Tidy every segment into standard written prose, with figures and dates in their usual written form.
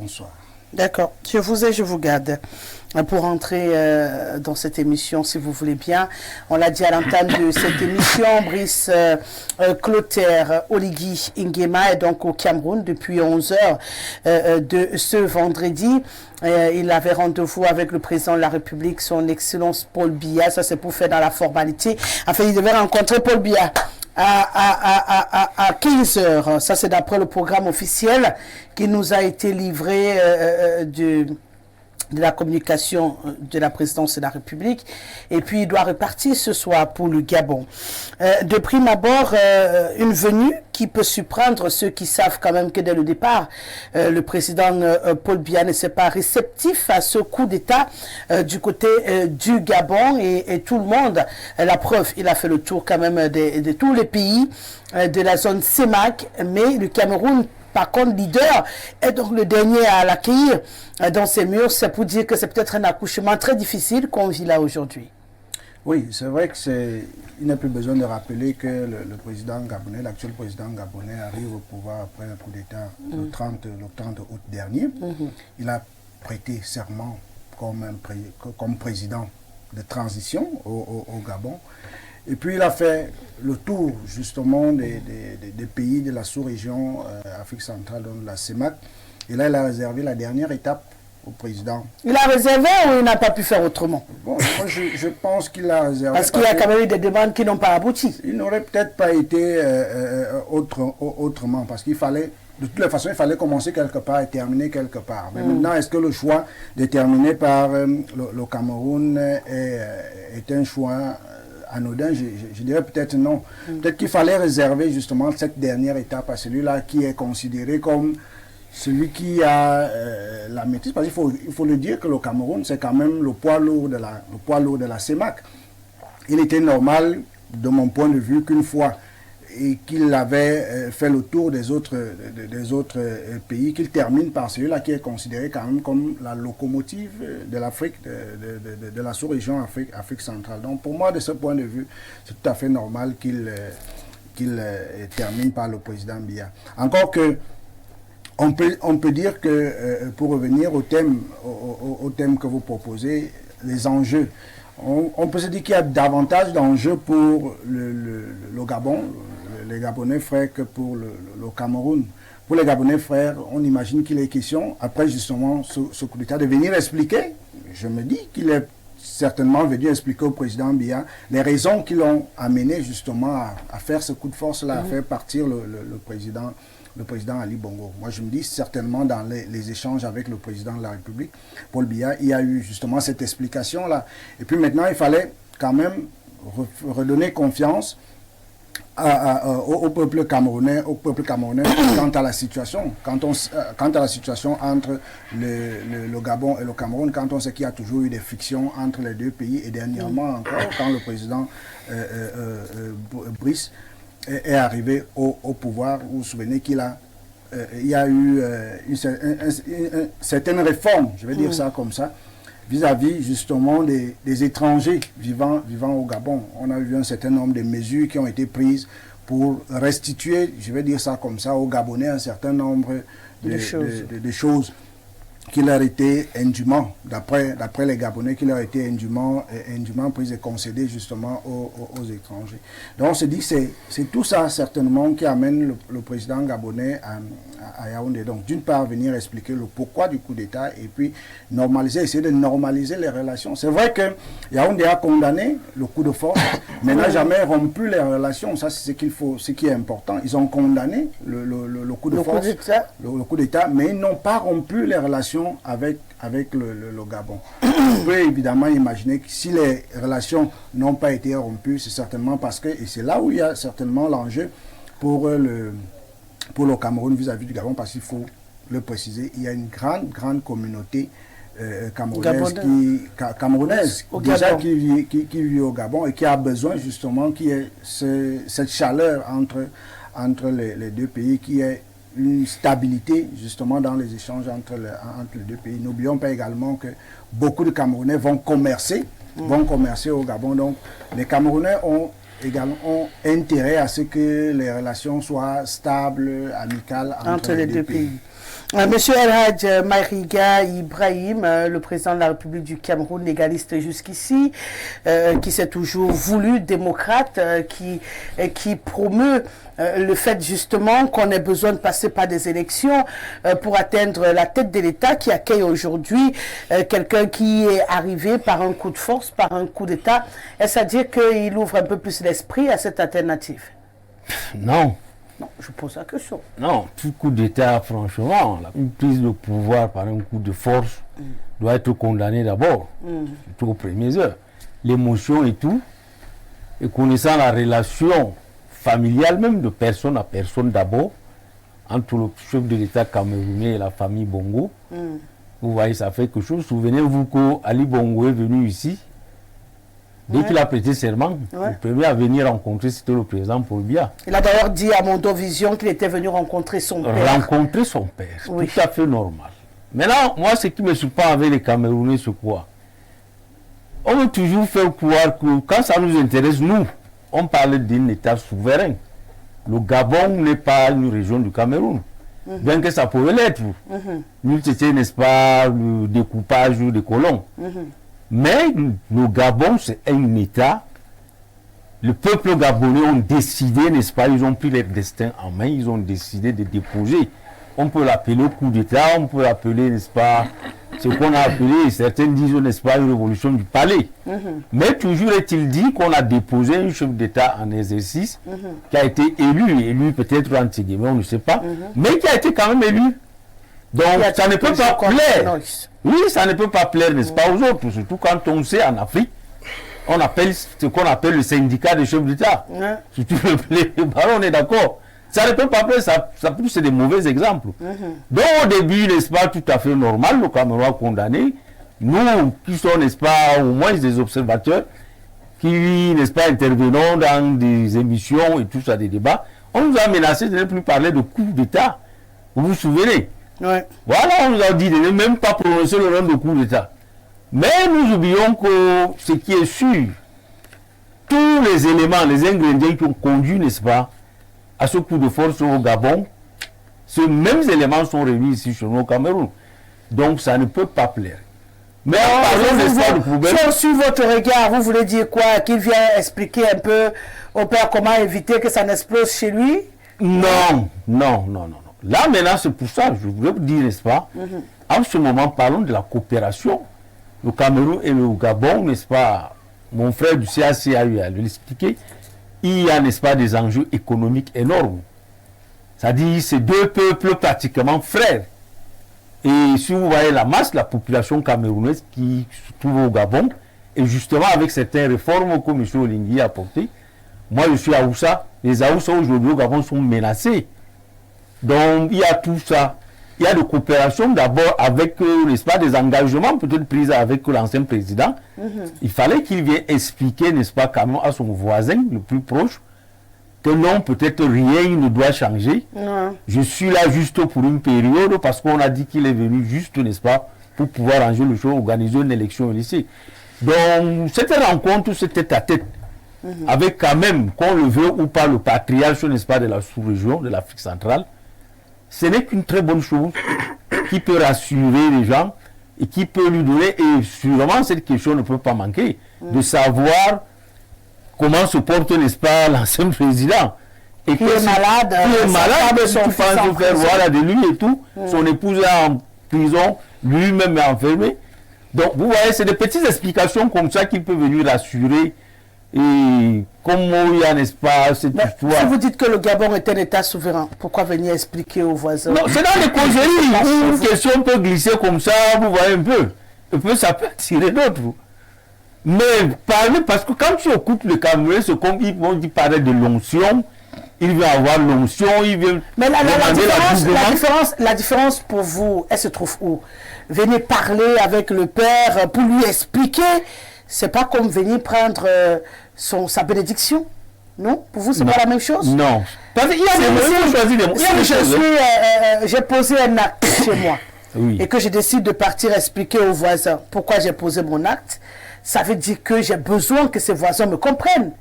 bonsoir. D'accord. Je vous ai, je vous garde. Pour entrer dans cette émission, si vous voulez bien. On l'a dit à l'entame de cette émission, Brice Clotaire Oligui Nguema est donc au Cameroun depuis 11 heures de ce vendredi. Il avait rendez-vous avec le président de la République, son Excellence Paul Biya. Ça, c'est pour faire dans la formalité. Enfin, il devait rencontrer Paul Biya à 15 heures. Ça, c'est d'après le programme officiel qui nous a été livré de la communication de la présidence de la République. Et puis, il doit repartir ce soir pour le Gabon. De prime abord, une venue qui peut surprendre ceux qui savent quand même que dès le départ, le président Paul Biya ne s'est pas réceptif à ce coup d'État du côté du Gabon et tout le monde, la preuve, il a fait le tour quand même de tous les pays de la zone CEMAC, mais le Cameroun, par contre, leader est donc le dernier à l'accueillir dans ses murs. C'est pour dire que c'est peut-être un accouchement très difficile qu'on vit là aujourd'hui. Oui, c'est vrai que il n'a plus besoin de rappeler que le président gabonais, l'actuel président gabonais arrive au pouvoir après un coup d'État le 30 août dernier. Il a prêté serment comme président de transition au Gabon. Et puis il a fait le tour justement des pays de la sous-région Afrique centrale, donc de la CEMAC. Et là, il a réservé la dernière étape au président. Il a réservé ou il n'a pas pu faire autrement? Bon, moi, je pense qu'il a réservé. Parce qu'il y a quand même eu des demandes qui n'ont pas abouti. Il n'aurait peut-être pas été autrement, parce qu'il fallait, de toutes les façons, il fallait commencer quelque part et terminer quelque part. Mais maintenant, est-ce que le choix de terminer par le Cameroun est un choix anodin? Je dirais peut-être non. Peut-être qu'il fallait réserver justement cette dernière étape à celui-là qui est considéré comme celui qui a la maîtrise. Parce qu'il faut le dire que le Cameroun, c'est quand même le poids lourd de la CEMAC. Il était normal, de mon point de vue, qu'une fois et qu'il avait fait le tour des autres pays, qu'il termine par celui-là qui est considéré quand même comme la locomotive de l'Afrique, de la sous-région Afrique centrale. Donc pour moi, de ce point de vue, c'est tout à fait normal qu'il termine par le président Biya. Encore que, on peut dire que, pour revenir au thème que vous proposez, les enjeux, on peut se dire qu'il y a davantage d'enjeux pour le Gabon, les Gabonais frères, que pour le Cameroun. Pour les Gabonais frères, on imagine qu'il est question, après justement ce coup d'État, de venir expliquer. Je me dis qu'il est certainement venu expliquer au président Biya les raisons qui l'ont amené justement à faire ce coup de force-là, à faire partir le président Ali Bongo. Moi, je me dis certainement dans les échanges avec le président de la République, Paul Biya, il y a eu justement cette explication-là. Et puis maintenant, il fallait quand même redonner confiance au peuple camerounais quant à la situation. Quant à la situation entre le Gabon et le Cameroun, quand on sait qu'il y a toujours eu des frictions entre les deux pays, et dernièrement encore, quand le président Brice est arrivé au pouvoir, vous vous souvenez qu'il il y a eu une certaine réforme, je vais dire ça comme ça, vis-à-vis justement des étrangers vivant au Gabon. On a vu un certain nombre de mesures qui ont été prises pour restituer, je vais dire ça comme ça, aux Gabonais un certain nombre de choses qui leur étaient indûment, d'après les Gabonais, qui leur étaient indûment prises et concédées justement aux étrangers. Donc on se dit que c'est tout ça certainement qui amène le président gabonais à Yaoundé. Donc d'une part venir expliquer le pourquoi du coup d'État et puis essayer de normaliser les relations. C'est vrai que Yaoundé a condamné le coup de force, mais n'a jamais rompu les relations. Ça c'est ce qui est important. Ils ont condamné le coup de force, le coup d'État, mais ils n'ont pas rompu les relations avec le Gabon. On peut évidemment imaginer que si les relations n'ont pas été rompues, c'est certainement parce que, et c'est là où il y a certainement l'enjeu pour le Cameroun vis-à-vis du Gabon, parce qu'il faut le préciser, il y a une grande communauté camerounaise déjà qui vit au Gabon et qui a besoin justement qu'il y ait cette chaleur entre les deux pays, qui est une stabilité justement dans les échanges entre les deux pays. N'oublions pas également que beaucoup de Camerounais vont commercer au Gabon. Donc les Camerounais ont intérêt à ce que les relations soient stables, amicales entre les deux pays. Monsieur El Hadj Maïga Ibrahim, le président de la République du Cameroun, légaliste jusqu'ici, qui s'est toujours voulu démocrate, qui promeut le fait justement qu'on ait besoin de passer par des élections pour atteindre la tête de l'État, qui accueille aujourd'hui quelqu'un qui est arrivé par un coup de force, par un coup d'État. Est-ce à dire qu'il ouvre un peu plus l'esprit à cette alternative? Non. Non, je pose la question. Non, tout coup d'État, franchement, une prise de pouvoir par un coup de force doit être condamné d'abord, surtout aux premières heures. L'émotion et tout, et connaissant la relation familiale, même de personne à personne d'abord, entre le chef de l'État camerounais et la famille Bongo, vous voyez, ça fait quelque chose. Souvenez-vous qu'Ali Bongo est venu ici. Dès qu'il a prêté serment, le premier à venir rencontrer, c'était le président Paul Biya. Il a d'ailleurs dit à Mondo Vision qu'il était venu rencontrer son père. Rencontrer son père, oui. Tout à fait normal. Maintenant, moi, ce qui me surprend avec les Camerounais, c'est quoi? On veut toujours faire croire que quand ça nous intéresse, nous, on parle d'un État souverain. Le Gabon n'est pas une région du Cameroun, bien que ça pouvait l'être. Nous, c'était, n'est-ce pas, le découpage des colons. Mais le Gabon, c'est un État. Le peuple gabonais ont décidé, n'est-ce pas, ils ont pris leur destin en main, ils ont décidé de déposer. On peut l'appeler coup d'État, on peut l'appeler, n'est-ce pas, ce qu'on a appelé, certains disent, n'est-ce pas, une révolution du palais. Mais toujours est-il dit qu'on a déposé un chef d'État en exercice qui a été élu peut-être entre guillemets, on ne sait pas, mais qui a été quand même élu. Donc ça ne peut pas plaire. Oui, ça ne peut pas plaire, n'est-ce pas, aux autres, surtout quand on sait en Afrique, on appelle ce qu'on appelle le syndicat des chefs d'État. Surtout les barons, on est d'accord. Ça ne peut pas plaire, ça c'est des mauvais exemples. Donc au début, n'est-ce pas, tout à fait normal, le Cameroun a condamné. Nous, qui sommes, n'est-ce pas, au moins des observateurs, qui, n'est-ce pas, intervenons dans des émissions et tout ça, des débats, on nous a menacé de ne plus parler de coup d'État. Vous vous souvenez? Voilà, on nous a dit de ne même pas prononcer le nom de coup d'État. Mais nous oublions que ce qui est sûr, tous les éléments, les ingrédients qui ont conduit, n'est-ce pas, à ce coup de force au Gabon, ces mêmes éléments sont réunis ici chez nous au Cameroun. Donc ça ne peut pas plaire. Mais parlons, n'est-ce pas, du problème. Si on suit votre regard, vous voulez dire quoi? Qu'il vienne expliquer un peu au père comment éviter que ça n'explose chez lui? Non. Là, maintenant, c'est pour ça, je voulais vous dire, n'est-ce pas, en ce moment, parlons de la coopération. Le Cameroun et le Gabon, n'est-ce pas, mon frère du CAC a eu à l'expliquer, il y a, n'est-ce pas, des enjeux économiques énormes. C'est-à-dire, c'est deux peuples pratiquement frères. Et si vous voyez la masse, la population camerounaise qui se trouve au Gabon, et justement avec certaines réformes que M. Olingui a apportées, moi je suis à Oussa, les Aoussa aujourd'hui au Gabon sont menacés. Donc il y a tout ça. Il y a de coopération d'abord avec, n'est-ce pas, des engagements peut-être pris avec l'ancien président. Il fallait qu'il vienne expliquer, n'est-ce pas, à son voisin le plus proche, que non, peut-être rien ne doit changer. Je suis là juste pour une période parce qu'on a dit qu'il est venu juste, n'est-ce pas, pour pouvoir ranger le choix, organiser une élection au lycée. Donc cette rencontre, c'était à tête. Avec quand même, qu'on le veut ou pas, le patriarche, n'est-ce pas, de la sous-région, de l'Afrique centrale. Ce n'est qu'une très bonne chose qui peut rassurer les gens et qui peut lui donner, et sûrement cette question ne peut pas manquer, de savoir comment se porte, n'est-ce pas, l'ancien président. Et qui est malade, son fils pense faire voilà de lui et tout, son épouse est en prison, lui-même est enfermé. Donc vous voyez, c'est des petites explications comme ça qui peuvent venir rassurer. Et comment il y a, n'est-ce pas, cette histoire. Si vous dites que le Gabon est un État souverain, pourquoi venir expliquer aux voisins? Non, c'est dans les causeries où une question peut glisser comme ça, vous voyez un peu. Et puis ça peut attirer d'autres. Mais parler, parce que quand tu écoutes le Camerounais, c'est comme ils vont dire parler de l'onction, il veut avoir l'onction, il veut. Mais la différence pour vous, elle se trouve où? Venez parler avec le père pour lui expliquer. C'est pas comme venir prendre sa bénédiction, non? Pour vous, c'est pas la même chose? Non. Parce qu'il y a des choses. J'ai posé un acte chez moi et que je décide de partir expliquer aux voisins pourquoi j'ai posé mon acte, ça veut dire que j'ai besoin que ces voisins me comprennent.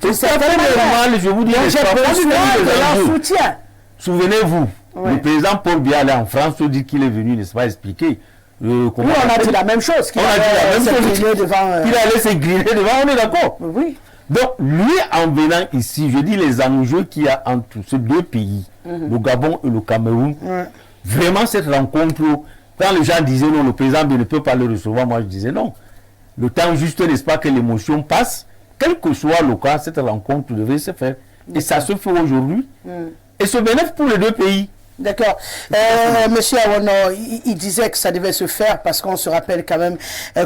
C'est normal, je vous dis, j'ai besoin de leur soutien. Souvenez-vous, Le président Paul Biya allait en France pour dire qu'il est venu, n'est-ce pas, expliquer. Oui, on a dit la même chose. On a dit la même chose. Devant, il allait se griller devant, on est d'accord. Oui. Donc, lui, en venant ici, je dis les enjeux qu'il y a entre ces deux pays, le Gabon et le Cameroun, vraiment cette rencontre, quand les gens disaient non, le président ne peut pas le recevoir, moi je disais non. Le temps juste, n'est-ce pas, que l'émotion passe, quel que soit le cas, cette rencontre devait se faire. Et ça se fait aujourd'hui. Et c'est bénéfique pour les deux pays. D'accord. Monsieur Awono, il disait que ça devait se faire parce qu'on se rappelle quand même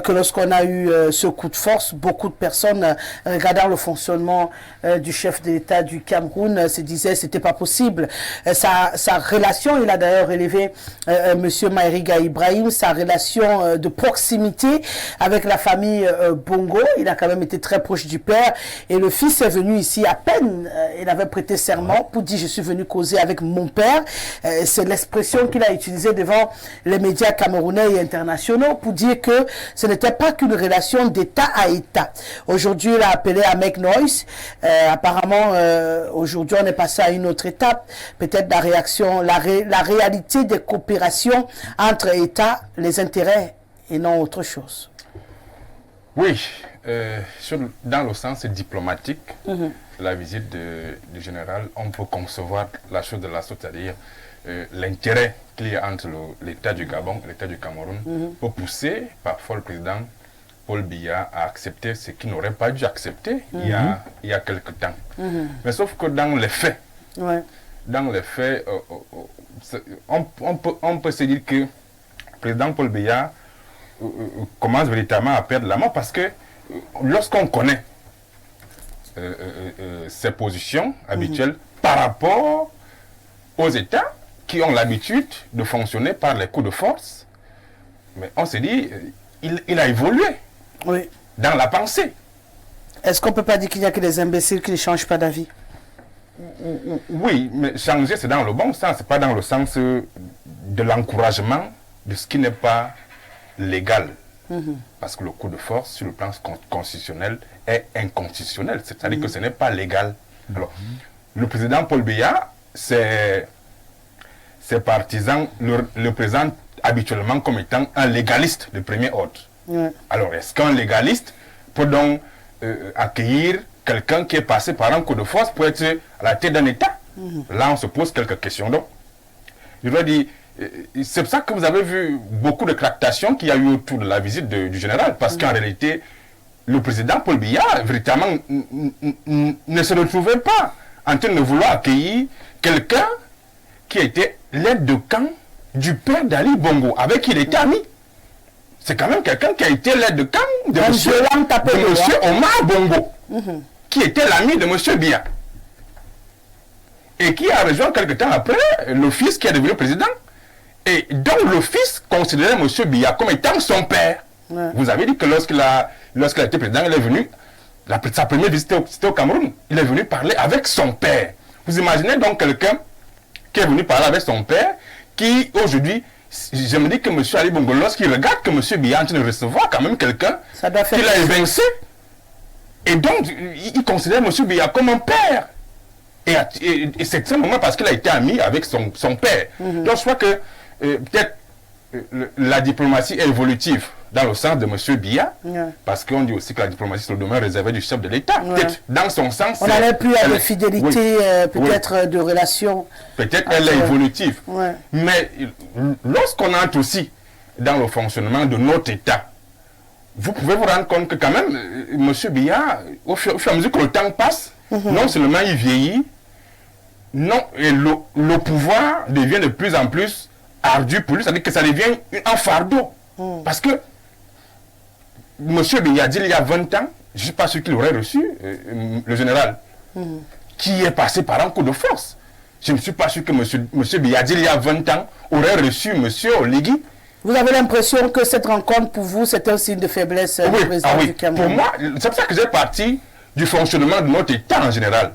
que lorsqu'on a eu ce coup de force, beaucoup de personnes regardant le fonctionnement du chef de l'État du Cameroun se disaient que ce n'était pas possible. Sa relation, il a d'ailleurs élevé Monsieur Maïriga Ibrahim, sa relation de proximité avec la famille Bongo. Il a quand même été très proche du père et le fils est venu ici à peine. Il avait prêté serment pour dire je suis venu causer avec mon père. C'est l'expression qu'il a utilisée devant les médias camerounais et internationaux pour dire que ce n'était pas qu'une relation d'État à État. Aujourd'hui, il a appelé à make noise. Apparemment, aujourd'hui, on est passé à une autre étape. Peut-être la réaction, la réalité des coopérations entre États, les intérêts et non autre chose. Oui, dans le sens diplomatique, la visite du général, on peut concevoir la chose de la sorte, c'est-à-dire l'intérêt qu'il y a entre l'État du Gabon et l'État du Cameroun pour pousser parfois le président Paul Biya à accepter ce qu'il n'aurait pas dû accepter il y a quelque temps. Mais sauf que dans les faits, on peut se dire que le président Paul Biya commence véritablement à perdre la main parce que lorsqu'on connaît ses positions habituelles par rapport aux États qui ont l'habitude de fonctionner par les coups de force, mais on se dit, il a évolué dans la pensée. Est-ce qu'on ne peut pas dire qu'il n'y a que des imbéciles qui ne changent pas d'avis? Oui, mais changer, c'est dans le bon sens, c'est pas dans le sens de l'encouragement de ce qui n'est pas légal. Parce que le coup de force, sur le plan constitutionnel, est inconstitutionnel. C'est-à-dire que ce n'est pas légal. Alors, le président Paul Biya, ses partisans le présentent habituellement comme étant un légaliste de premier ordre. Alors, est-ce qu'un légaliste peut donc accueillir quelqu'un qui est passé par un coup de force pour être à la tête d'un État? Là, on se pose quelques questions. Donc, je dois dire, c'est pour ça que vous avez vu beaucoup de tractations qu'il y a eu autour de la visite du général, parce qu'en réalité, le président Paul Biya, véritablement, ne se retrouvait pas en train de vouloir accueillir quelqu'un qui était l'aide de camp du père d'Ali Bongo, avec qui il était ami. C'est quand même quelqu'un qui a été l'aide de camp de monsieur Omar Bongo, qui était l'ami de monsieur Biya. Et qui a rejoint quelque temps après le fils qui est devenu président. Et donc le fils considérait M. Biya comme étant son père. Vous avez dit que lorsqu'il a été président, il est venu, sa première visite c'était au Cameroun, il est venu parler avec son père. Vous imaginez donc quelqu'un qui est venu parler avec son père, qui aujourd'hui, je me dis que M. Ali Bongo, lorsqu'il regarde que M. Biya est en train de recevoir quand même quelqu'un qu'il a évincé, et donc il considère M. Biya comme un père. Et c'est simplement parce qu'il a été ami avec son père. Donc je crois que peut-être la diplomatie est évolutive dans le sens de M. Biya, parce qu'on dit aussi que la diplomatie c'est le domaine réservé du chef de l'État. Peut-être dans son sens. On n'allait plus à de fidélité, peut-être de relations. Peut-être elle est évolutive. Mais lorsqu'on entre aussi dans le fonctionnement de notre État, vous pouvez vous rendre compte que quand même, M. Biya, au fur et à mesure que le temps passe, non seulement il vieillit, non, et le pouvoir devient de plus en plus ardu pour lui, c'est-à-dire que ça devient un fardeau. Parce que M. Biya dit il y a 20 ans, je ne suis pas sûr qu'il aurait reçu le général qui est passé par un coup de force. Je ne suis pas sûr que M. Biya dit il y a 20 ans aurait reçu M. Oligui. Vous avez l'impression que cette rencontre pour vous c'est un signe de faiblesse du président du Cameroun? Pour moi, c'est pour ça que j'ai parti du fonctionnement de notre État en général.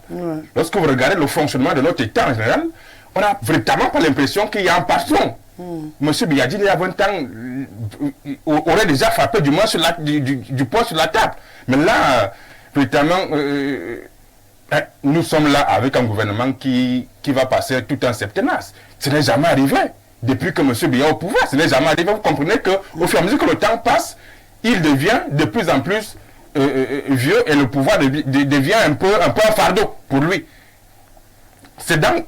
Lorsque vous regardez le fonctionnement de notre État en général, on n'a véritablement pas l'impression qu'il y a un patron. M. Biya dit il y a 20 ans, aurait déjà frappé du moins du poing sur la table. Mais là, véritablement, nous sommes là avec un gouvernement qui va passer tout un septennat. Ce n'est jamais arrivé. Depuis que M. Biya est au pouvoir, ce n'est jamais arrivé. Vous comprenez qu'au fur et à mesure que le temps passe, il devient de plus en plus vieux et le pouvoir devient un peu un fardeau pour lui. C'est dans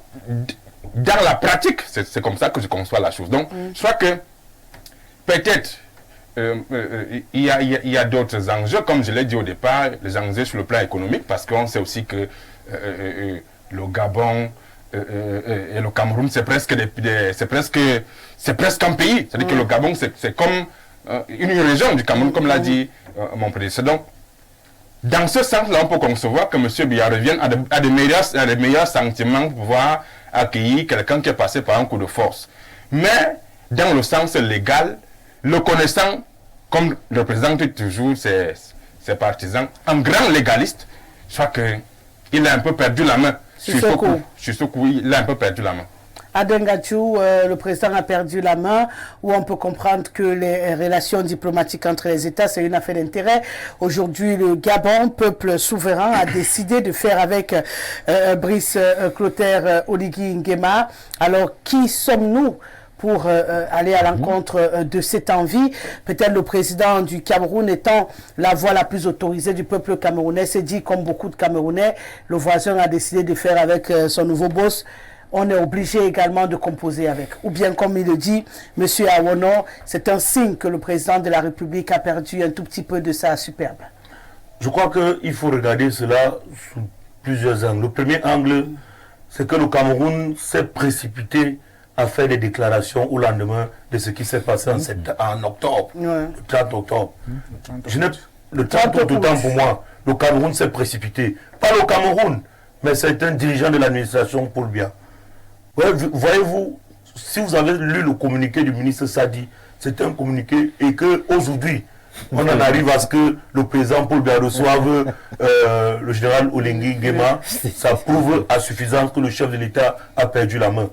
la pratique, c'est comme ça que je conçois la chose. Donc, je crois que peut-être il y a d'autres enjeux, comme je l'ai dit au départ, les enjeux sur le plan économique, parce qu'on sait aussi que le Gabon et le Cameroun, c'est presque un pays. C'est-à-dire que le Gabon, c'est comme une région du Cameroun, comme l'a dit mon prédécesseur. Donc, dans ce sens-là, on peut concevoir que M. Biya revienne à des meilleurs sentiments pour pouvoir accueillir quelqu'un qui est passé par un coup de force. Mais, dans le sens légal, le connaissant, comme représente toujours ses partisans, un grand légaliste, je crois qu'il a un peu perdu la main. Sur ce coup, il a un peu perdu la main. Aden Gathiou, le président a perdu la main, où on peut comprendre que les relations diplomatiques entre les États, c'est une affaire d'intérêt. Aujourd'hui, le Gabon, peuple souverain, a décidé de faire avec Brice Clotaire Oligui Nguema. Alors, qui sommes-nous pour aller à l'encontre de cette envie? Peut-être le président du Cameroun étant la voix la plus autorisée du peuple camerounais, s'est dit, comme beaucoup de Camerounais, le voisin a décidé de faire avec son nouveau boss. On est obligé également de composer avec. Ou bien, comme il le dit, M. Awono, c'est un signe que le président de la République a perdu un tout petit peu de sa superbe. Je crois qu'il faut regarder cela sous plusieurs angles. Le premier angle, c'est que le Cameroun s'est précipité à faire des déclarations au lendemain de ce qui s'est passé en octobre, le 30 octobre. Le 30 octobre, pour moi, le Cameroun s'est précipité. Pas le Cameroun, mais c'est un dirigeant de l'administration, Paul Biya. Voyez-vous, si vous avez lu le communiqué du ministre Sadi, c'est un communiqué et qu'aujourd'hui, on en arrive à ce que le président Paul Biya reçoive le général Oligui Nguema. Ça prouve à suffisance que le chef de l'État a perdu la main.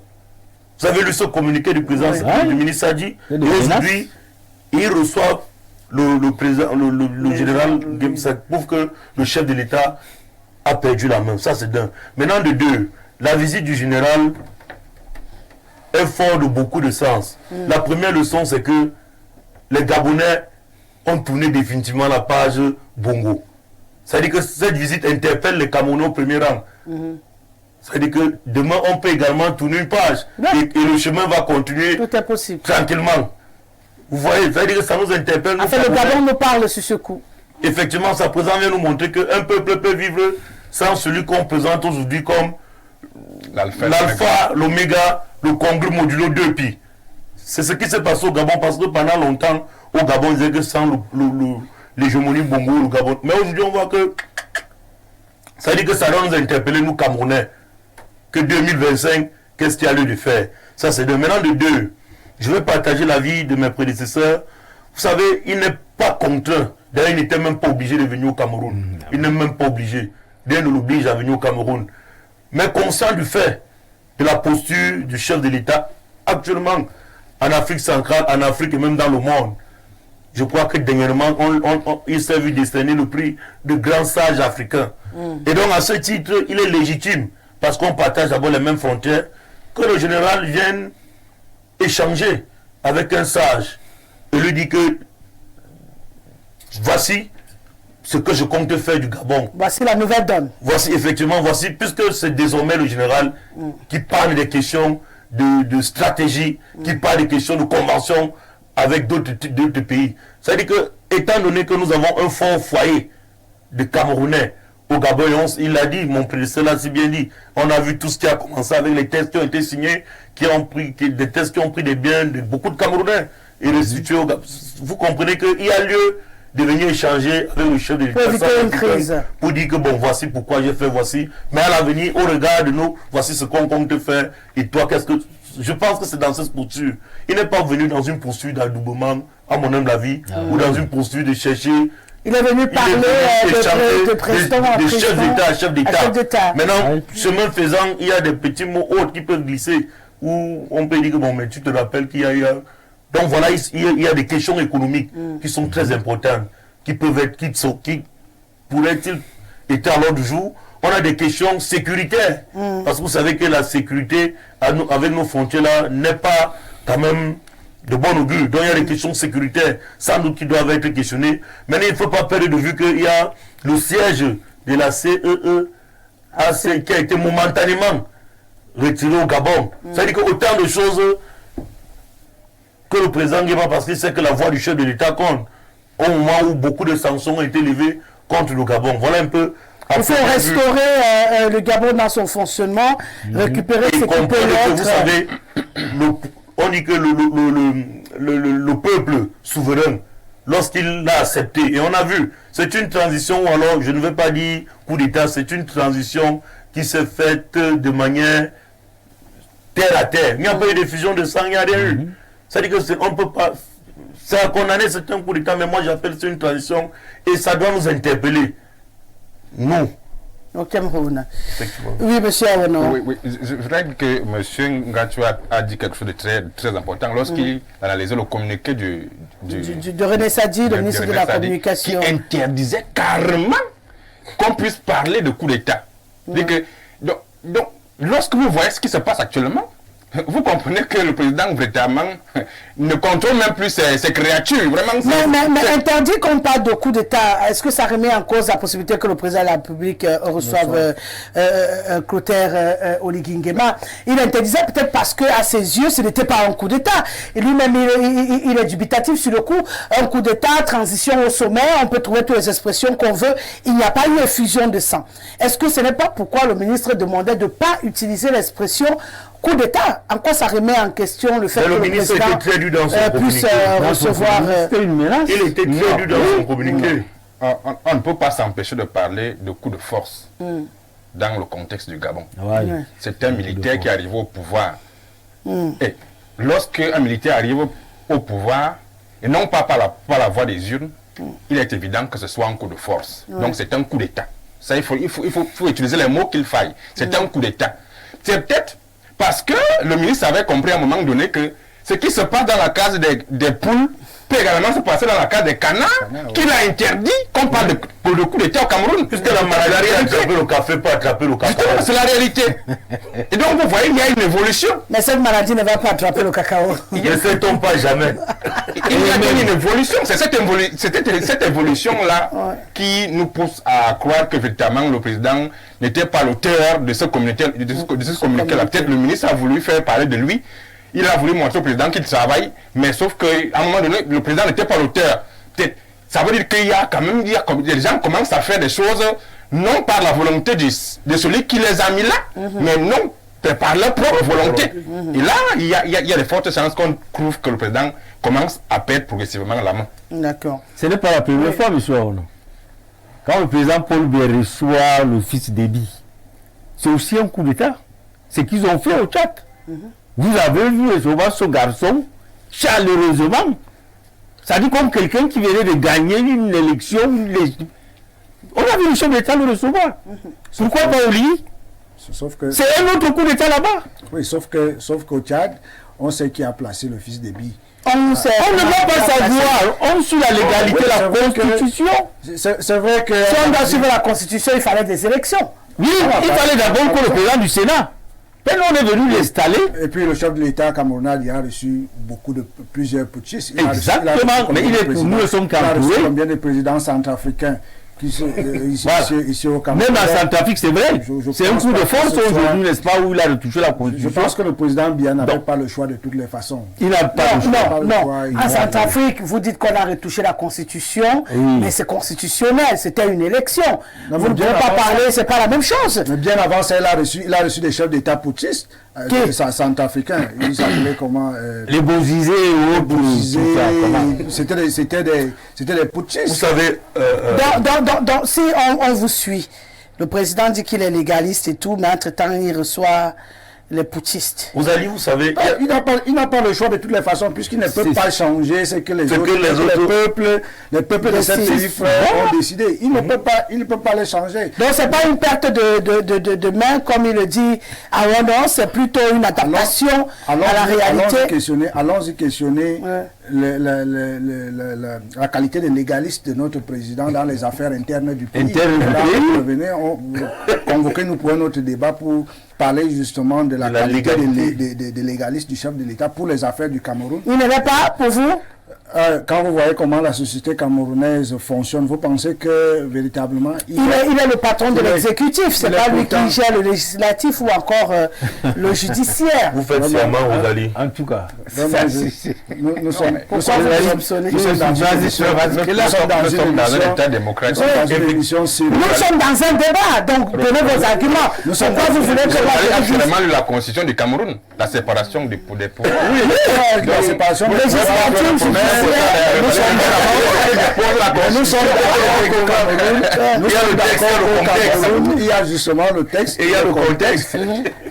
Vous avez lu ce communiqué du président du ministre Sadi, et aujourd'hui, il reçoit le président, le général Nguema. Ça prouve que le chef de l'État a perdu la main. Ça, c'est d'un. Maintenant, de deux, la visite du général est fort de beaucoup de sens. La première leçon, c'est que les Gabonais ont tourné définitivement la page Bongo. C'est-à-dire que cette visite interpelle les Camerounais au premier rang. C'est-à-dire que demain, on peut également tourner une page. Et le chemin va continuer. Tout est possible. Tranquillement. Vous voyez, c'est-à-dire que ça nous interpelle. Enfin, le Gabon nous parle sur ce coup. Effectivement, sa présence vient nous montrer qu'un peuple peut vivre sans celui qu'on présente aujourd'hui comme l'alpha, l'oméga, le congrès modulo 2pi. C'est ce qui s'est passé au Gabon, parce que pendant longtemps, au Gabon, ils disaient que sans l'hégémonie Bongo, le Gabon. Mais aujourd'hui, on voit que ça dit que ça doit nous interpeller, nous Camerounais, que 2025, qu'est-ce qu'il y a lieu de faire? Ça, c'est de maintenant de deux. Je vais partager l'avis de mes prédécesseurs. Vous savez, il n'est pas contraint. D'ailleurs, il n'était même pas obligé de venir au Cameroun. Il n'est même pas obligé. D'ailleurs, il l'oblige à venir au Cameroun. Mais conscient du fait de la posture du chef de l'État actuellement en Afrique centrale, en Afrique et même dans le monde, je crois que dernièrement, il s'est vu décerner le prix de grand sage africain. Et donc, à ce titre, il est légitime, parce qu'on partage d'abord les mêmes frontières, que le général vienne échanger avec un sage et lui dit que voici ce que je compte faire du Gabon. Voici la nouvelle donne. Voici, effectivement, voici, puisque c'est désormais le général qui parle des questions de stratégie, qui parle des questions de convention avec d'autres pays. C'est-à-dire que, étant donné que nous avons un fort foyer de Camerounais au Gabon, il l'a dit, mon prédécesseur l'a si bien dit, on a vu tout ce qui a commencé avec les tests qui ont été signés, des tests qui ont pris des biens de beaucoup de Camerounais et restitués au Gabon. Vous comprenez qu'il y a lieu de venir échanger avec le chef de l'État pour dire que bon, voici pourquoi j'ai fait, voici. Mais à l'avenir, au regard de nous, voici ce qu'on compte faire. Et toi, qu'est-ce que... Je pense que c'est dans cette posture. Il n'est pas venu dans une poursuite d'adoubement, à mon humble avis, ou dans une poursuite de chercher... Il est venu parler de président à chef d'État, chef d'État. Maintenant, chemin faisant, il y a des petits mots autres qui peuvent glisser, où on peut dire que bon, mais tu te rappelles qu'il y a eu... Donc voilà, il y a des questions économiques qui sont très importantes, qui peuvent être, qui pourraient-ils être à l'ordre du jour, on a des questions sécuritaires. Parce que vous savez que la sécurité avec nos frontières-là n'est pas quand même de bon augure. Donc il y a des questions sécuritaires, sans doute qui doivent être questionnées. Maintenant, il ne faut pas perdre de vue qu'il y a le siège de la CEEAC qui a été momentanément retiré au Gabon. C'est-à-dire qu'autant de choses que le président Nguema, parce qu'il sait que la voix du chef de l'État compte, au moment où beaucoup de sanctions ont été levées contre le Gabon. Voilà un peu... Il faut restaurer le Gabon dans son fonctionnement, récupérer ce qui peut l'être. Vous savez, on dit que le peuple souverain, lorsqu'il l'a accepté, et on a vu, c'est une transition, ou alors je ne vais pas dire coup d'État, c'est une transition qui s'est faite de manière terre à terre. Il n'y a pas eu de fusion de sang, il n'y a rien eu. C'est-à-dire qu'on ne peut pas... C'est à condamner, c'est un coup d'État, mais moi j'appelle ça une transition, et ça doit nous interpeller. Nous. Au Cameroun. Oui, monsieur Awono. Oui, je voudrais que M. Ngatou a dit quelque chose de très important lorsqu'il analysait le communiqué de René Sadi, le ministre de la Communication. Qui interdisait carrément qu'on puisse parler de coup d'État. Donc, lorsque vous voyez ce qui se passe actuellement, vous comprenez que le président véritablement ne contrôle même plus ses créatures. Vraiment, mais interdit qu'on parle de coup d'État, est-ce que ça remet en cause la possibilité que le président de la République reçoive Clotaire Oligui Nguema? Il interdisait peut-être parce qu'à ses yeux, ce n'était pas un coup d'État. Et lui-même, il est dubitatif sur le coup. Un coup d'État, transition au sommet, on peut trouver toutes les expressions qu'on veut. Il n'y a pas eu effusion de sang. Est-ce que ce n'est pas pourquoi le ministre demandait de ne pas utiliser l'expression coup d'État? En quoi ça remet en question le fait que le ministre président était très dur dans son puisse recevoir... C'était une menace. Il était très dur dans son communiqué. On ne peut pas s'empêcher de parler de coup de force dans le contexte du Gabon. C'est un militaire qui arrive au pouvoir. Et lorsqu'un militaire arrive au pouvoir, et non pas par la voie des urnes, il est évident que ce soit un coup de force. Donc c'est un coup d'État. Ça, il faut utiliser les mots qu'il faille. C'est un coup d'État. C'est peut-être parce que le ministre avait compris à un moment donné que ce qui se passe dans la case des poules peut également se passer dans la case des canards, qu'il a interdit qu'on parle de coup d'État au Cameroun. Puisque la maladie a attrapé le café, pas attraper le cacao. C'est la réalité. Et donc vous voyez, il y a une évolution. Mais cette maladie ne va pas attraper le cacao. Ne sait-on pas jamais. Il y a une évolution. C'est cette évolution-là qui nous pousse à croire que véritablement le président n'était pas l'auteur de ce communiqué-là. Peut-être le ministre a voulu faire parler de lui. Il a voulu montrer au président qu'il travaille, mais sauf qu'à un moment donné, le président n'était pas l'auteur. Ça veut dire qu'il y a quand même, les gens commencent à faire des choses, non par la volonté de celui qui les a mis là, mais non par leur propre volonté. Et là, il y a de fortes chances qu'on trouve que le président commence à perdre progressivement la main. D'accord. Ce n'est pas la première fois, monsieur Awono. Quand le président Paul Biya reçoit le fils d'Ebi, c'est aussi un coup d'État. C'est qu'ils ont fait au Tchad. Vous avez vu recevoir ce garçon chaleureusement. Ça dit comme quelqu'un qui venait de gagner une élection. On a vu le chef d'État le recevoir. Pourquoi pas Oli? C'est un autre coup d'État là-bas. Oui, sauf qu'au Tchad, on sait qui a placé le fils d'Ebi. On ne doit pas savoir. On suit la légalité, la Constitution. C'est vrai que... Si on doit suivre la Constitution, il fallait des élections. Oui, il fallait d'abord que le président du Sénat. Mais on est venu l'installer. Et puis le chef de l'État camerounais, il a reçu plusieurs putschistes. Exactement, mais nous ne sommes qu'à Il a reçu combien de présidents centrafricains ici au Cameroun. Même en Centrafrique, c'est vrai. C'est un coup de force aujourd'hui, n'est-ce pas, où il a retouché la Constitution. Je pense que le président Biya n'avait pas le choix de toutes les façons. Il n'a pas le choix. Non. En Centrafrique, vous dites qu'on a retouché la Constitution, mais c'est constitutionnel, c'était une élection. Vous ne pouvez pas parler, c'est pas la même chose. Mais bien avant ça, il a reçu des chefs d'État putschistes. Centrafricains, ils s'appelaient comment les Bozizé et autres. C'était des putschistes. Vous savez. Donc, si on vous suit, le président dit qu'il est légaliste et tout, mais entre-temps, il reçoit les putschistes. Vous savez. Il n'a pas le choix de toutes les façons, puisqu'il ne peut pas changer ce que les peuples de cette pays ont décidé. Il ne peut pas les changer. Donc, ce n'est pas une perte de main, comme il le dit à Wandon, c'est plutôt une adaptation à la réalité. Allons-y questionner la qualité de légaliste de notre président dans les affaires internes du pays. Venez convoquer nous pour un autre débat pour parler justement de la qualité de légaliste du chef de l'État pour les affaires du Cameroun. Il ne l'est pas pour vous? Quand vous voyez comment la société camerounaise fonctionne, vous pensez que véritablement... Il est le patron de l'exécutif, c'est pas lui qui gère le législatif ou encore le judiciaire. Vous faites serment, Rosalie. En tout cas, nous sommes dans un état démocratique. Nous sommes dans un débat, donc donnez vos arguments. Pourquoi vous voulez que moi... actuellement la constitution du Cameroun, la séparation des pouvoirs. Oui, la séparation des pouvoirs. Nous sommes d'accord au Cameroun. Il y a justement le texte et il y a le contexte.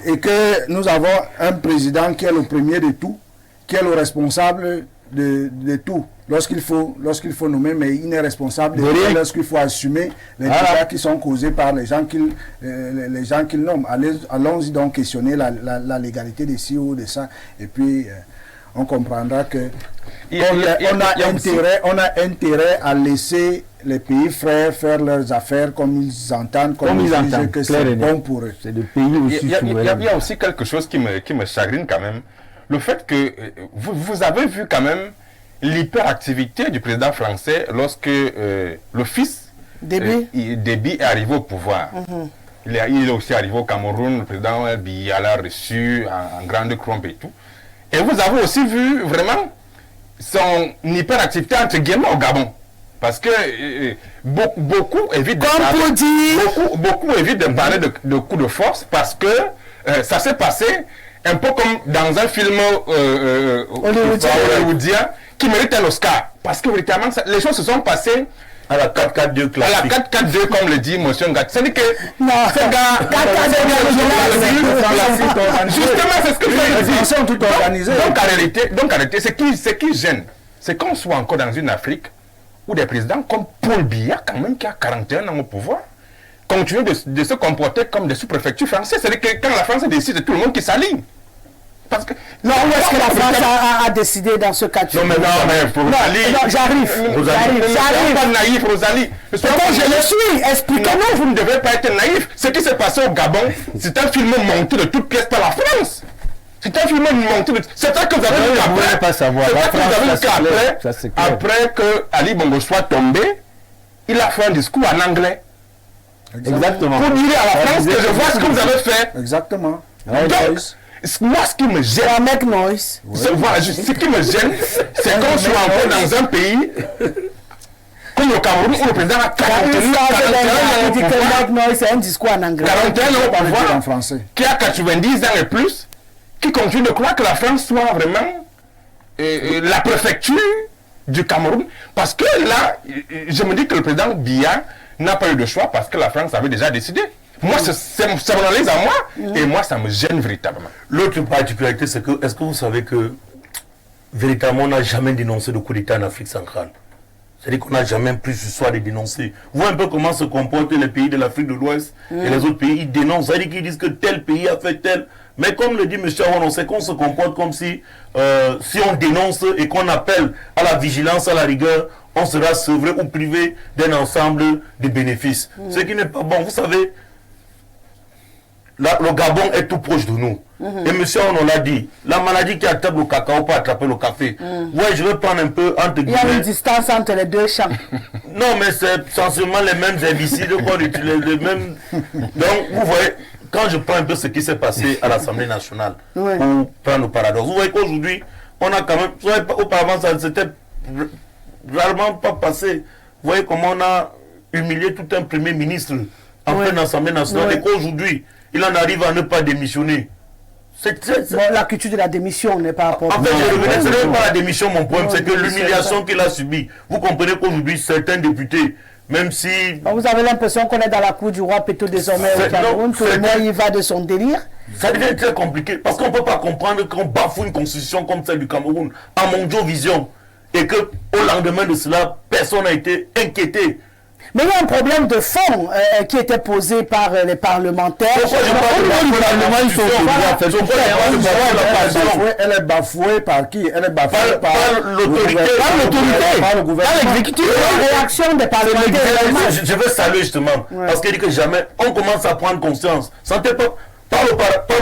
Et que nous avons un président qui est le premier de tout, qui est le responsable de tout. Lorsqu'il faut nommer, mais il n'est responsable de rien lorsqu'il faut assumer les dégâts qui sont causés par les gens qu'il nomme. Allons-y donc questionner la légalité de ci ou de ça. Et puis, on comprendra que on a intérêt à laisser les pays frères faire leurs affaires comme ils entendent, comme ils disent que c'est bon pour eux. C'est des pays aussi souverains. Il y a aussi quelque chose qui me chagrine quand même. Le fait que vous avez vu quand même l'hyperactivité du président français lorsque le fils Déby est arrivé au pouvoir. Il est aussi arrivé au Cameroun, le président Biya l'a reçu en grande trompe et tout. Et vous avez aussi vu vraiment son hyperactivité entre guillemets au Gabon. Parce que beaucoup évitent de parler de coup de force parce que ça s'est passé un peu comme dans un film hollywoodien qui mérite un Oscar. Parce que véritablement, les choses se sont passées à la 4-4-2 classique. À la 4-4-2 comme le dit M. Ngat. C'est-à-dire que ces gars... Justement, c'est ce que je dis. Ils sont tout organisés. Donc en réalité, ce qui gêne, c'est qu'on soit encore dans une Afrique où des présidents comme Paul Biya, quand même, qui a 41 ans au pouvoir, continuent de se comporter comme des sous-préfectures françaises. C'est-à-dire que quand la France décide, c'est tout le monde qui s'aligne. Parce que, non, où est-ce que la France a décidé dans ce cas? Non, mais Rosalie. Non, j'arrive. Pas naïf, Rosalie. Je le suis. Expliquez-nous. Vous ne devez pas être naïf. Ce qui s'est passé au Gabon, c'est un film monté de toutes pièces par la France. C'est un film monté de... C'est ça que vous avez vu après. C'est ça que vous avez vu après que Ali Bongo soit tombé, il a fait un discours en anglais. Exactement. Pour dire à la France que je vois ce que vous avez fait. Exactement. Donc, moi, ce qui me gêne, ce qui me gêne, c'est qu'on soit encore dans un pays comme le Cameroun où le président a 41 ans au pouvoir, qui a 90 ans et plus, qui continue de croire que la France soit vraiment la préfecture du Cameroun. Parce que là, je me dis que le président Biya n'a pas eu de choix parce que la France avait déjà décidé. Moi, c'est mon analyse à moi, et moi, ça me gêne véritablement. L'autre particularité, c'est que, est-ce que vous savez que, véritablement, on n'a jamais dénoncé de coup d'État en Afrique centrale? C'est-à-dire qu'on n'a jamais plus ce soir de dénoncer. Vous voyez un peu comment se comportent les pays de l'Afrique de l'Ouest et les autres pays, ils dénoncent. C'est-à-dire qu'ils disent que tel pays a fait tel. Mais comme le dit M. Aron, on sait qu'on se comporte comme si, si on dénonce et qu'on appelle à la vigilance, à la rigueur, on sera sevré ou privé d'un ensemble de bénéfices. Ce qui n'est pas bon. Vous savez, le Gabon est tout proche de nous. Et monsieur, on l'a dit, la maladie qui attrape le cacao peut attraper le café. Ouais, je vais prendre un peu entre guillemets. Il y a une distance entre les deux champs. Non, mais c'est essentiellement les mêmes herbicides qu'on utilise, les mêmes. Donc, vous voyez, quand je prends un peu ce qui s'est passé à l'Assemblée nationale, pour prendre le paradoxe, vous voyez qu'aujourd'hui, on a quand même. Vous voyez, auparavant, ça ne s'était rarement pas passé. Vous voyez comment on a humilié tout un premier ministre en pleine Assemblée nationale et qu'aujourd'hui, il en arrive à ne pas démissionner. Bon, la culture de la démission n'est pas En fait, ce n'est pas la démission, mon problème, c'est que l'humiliation qu'il a subie. Vous comprenez qu'aujourd'hui, certains députés, même si... Vous avez l'impression qu'on est dans la cour du roi Péto désormais au Cameroun, tout le monde y va de son délire. Ça devient très compliqué, parce qu'on ne peut pas comprendre qu'on bafoue une constitution comme celle du Cameroun, à Mondjo Vision, et qu'au lendemain de cela, personne n'a été inquiété. Mais il y a un problème de fond qui était posé par les parlementaires. Elle est bafouée par qui? Elle est bafouée par l'autorité, par le gouvernement. Par l'exécutif. La réaction des parlementaires. Je veux saluer justement, parce qu'il dit que jamais on commence à prendre conscience. Sentez pas. Par le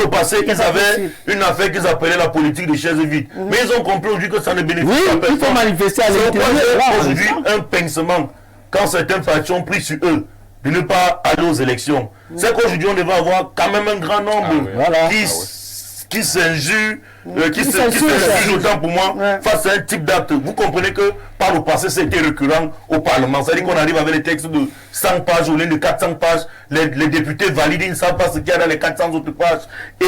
passé, ils avaient une affaire qu'ils appelaient la politique des chaises vides. Mais ils ont compris aujourd'hui que ça ne bénéficie pas personne. Il faut manifester à l'intérieur. Aujourd'hui, un pincement, quand certains partis ont pris sur eux de ne pas aller aux élections, c'est qu'aujourd'hui, on devait avoir quand même un grand nombre qui s'injure, qui s'injure autant pour moi face à un type d'acte. Vous comprenez que par le passé, c'était récurrent au Parlement. C'est-à-dire qu'on arrive avec des textes de 100 pages au lieu de 400 pages. Les députés valident, ils ne savent pas ce qu'il y a dans les 400 autres pages. Et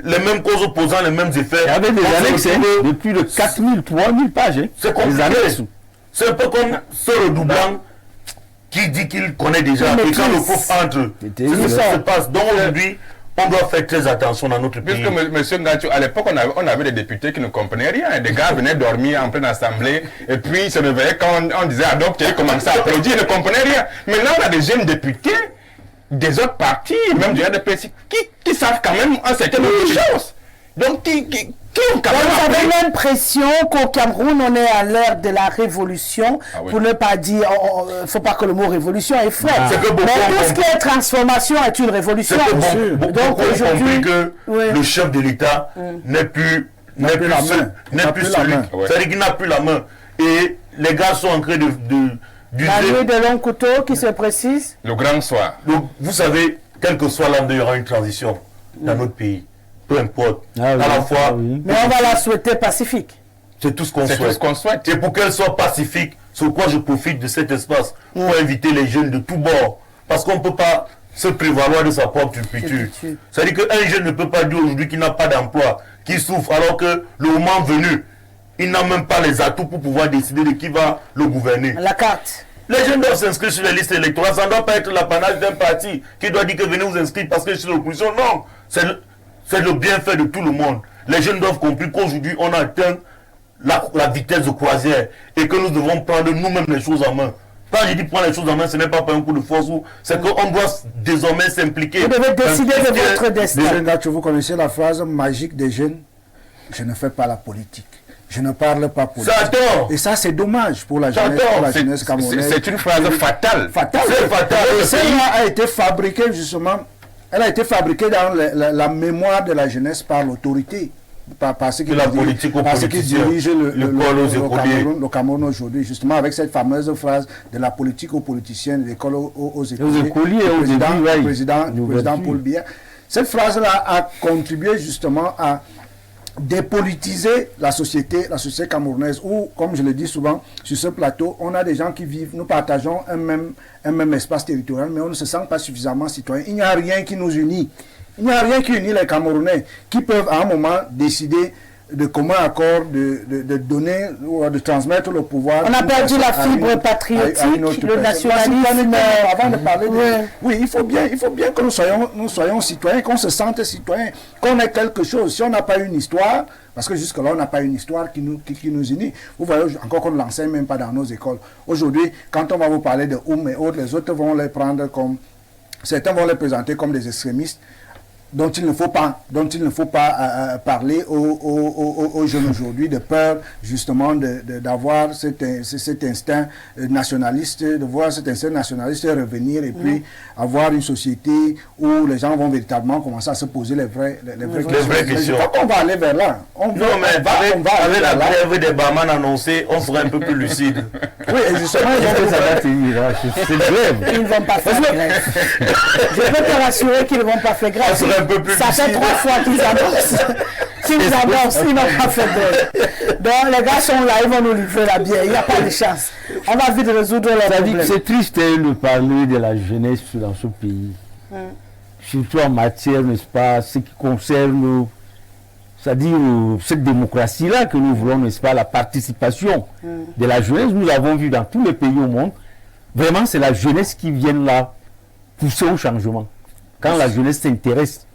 les mêmes causes opposant les mêmes effets. Il y avait des annexes de plus de 4000, 3000 pages. C'est compliqué. C'est un peu comme ce redoublant qui dit qu'il connaît déjà. Et quand le pauvre entre, c'est ce qui se passe. Donc aujourd'hui, on doit faire très attention dans notre pays. Puisque M. Ngacho, à l'époque, on avait des députés qui ne comprenaient rien. Des gars venaient dormir en pleine assemblée et puis ils se réveillaient quand on disait adopter, ils commençaient à applaudir, ils ne comprenaient rien. Maintenant, on a des jeunes députés des autres partis, même du RDPC, qui savent quand même un certain nombre de choses. Donc, qui ont quand même. Vous avez l'impression qu'au Cameroun, on est à l'ère de la révolution, pour ne pas dire, il ne faut pas que le mot révolution est frais. Mais tout ce qui est transformation est une révolution. Donc aujourd'hui, que le chef de l'État n'est plus celui. C'est-à-dire qu'il n'a plus la main. Et les gars sont en train de la nuit de longs couteaux qui se précise. Le grand soir. Donc, vous savez, quel que soit l'an, il y aura une transition dans notre pays. Peu importe. À la fois. Mais on va la souhaiter pacifique. C'est tout ce qu'on souhaite. Et pour qu'elle soit pacifique, sur quoi je profite de cet espace pour inviter les jeunes de tous bords. Parce qu'on ne peut pas se prévaloir de sa propre turpitude. C'est-à-dire qu'un jeune ne peut pas dire aujourd'hui qu'il n'a pas d'emploi, qu'il souffre, alors que le moment venu, il n'a même pas les atouts pour pouvoir décider de qui va le gouverner. La carte. Les jeunes doivent s'inscrire sur les listes électorales. Ça ne doit pas être l'apanage d'un parti qui doit dire que venez vous inscrire parce que je suis l'opposition. Non, c'est le bienfait de tout le monde. Les jeunes doivent comprendre qu'aujourd'hui, on atteint la vitesse de croisière et que nous devons prendre nous-mêmes les choses en main. Quand je dis prendre les choses en main, ce n'est pas par un coup de force, c'est qu'on doit désormais s'impliquer. Vous devez décider de votre destin. Vous connaissez la phrase magique des jeunes? Je ne fais pas la politique. Je ne parle pas politique. Et ça, c'est dommage pour la jeunesse camerounaise. C'est une phrase fatale. C'est fatal. Et celle-là a été fabriquée justement, elle a été fabriquée dans la mémoire de la jeunesse par l'autorité. Parce qu'il dirige le Cameroun aujourd'hui, justement avec cette fameuse phrase de la politique aux politiciens, de l'école aux écoliers, le président Paul Biya. Cette phrase-là a contribué justement à dépolitiser la société camerounaise, où, comme je le dis souvent, sur ce plateau, on a des gens qui vivent, nous partageons un même espace territorial, mais on ne se sent pas suffisamment citoyen. Il n'y a rien qui nous unit. Il n'y a rien qui unit les Camerounais, qui peuvent à un moment décider de commun accord de donner ou de transmettre le pouvoir. On a perdu la fibre patriotique, le nationalisme. Avant de parler oui, il faut bien que nous soyons citoyens, qu'on se sente citoyens, qu'on ait quelque chose. Si on n'a pas une histoire, parce que jusque-là, on n'a pas une histoire qui nous unit. Vous voyez, encore qu'on ne l'enseigne même pas dans nos écoles. Aujourd'hui, quand on va vous parler de et autres, les autres vont les prendre comme... Certains vont les présenter comme des extrémistes dont il ne faut pas parler aux jeunes aujourd'hui, de peur justement d'avoir cet instinct nationaliste, de voir cet instinct nationaliste revenir et puis avoir une société où les gens vont véritablement commencer à se poser les vraies questions. Je crois qu'on va aller vers là. Avec la grève des barman annoncée, on serait un peu plus lucide. Oui, et justement, ils ne vont pas faire grève. Je peux te rassurer qu'ils ne vont pas faire grève. Ça fait 3 fois qu'ils annoncent, ils n'ont pas fait grève. Donc les gars sont là, ils vont nous livrer la bière, il n'y a pas de chance. On va vite résoudre les problèmes. C'est triste de parler de la jeunesse dans ce pays. Surtout en matière, n'est-ce pas, ce qui concerne, c'est-à-dire cette démocratie-là que nous voulons, n'est-ce pas, la participation de la jeunesse. Nous avons vu dans tous les pays au monde, vraiment c'est la jeunesse qui vient là pousser au changement. Quand la jeunesse s'intéresse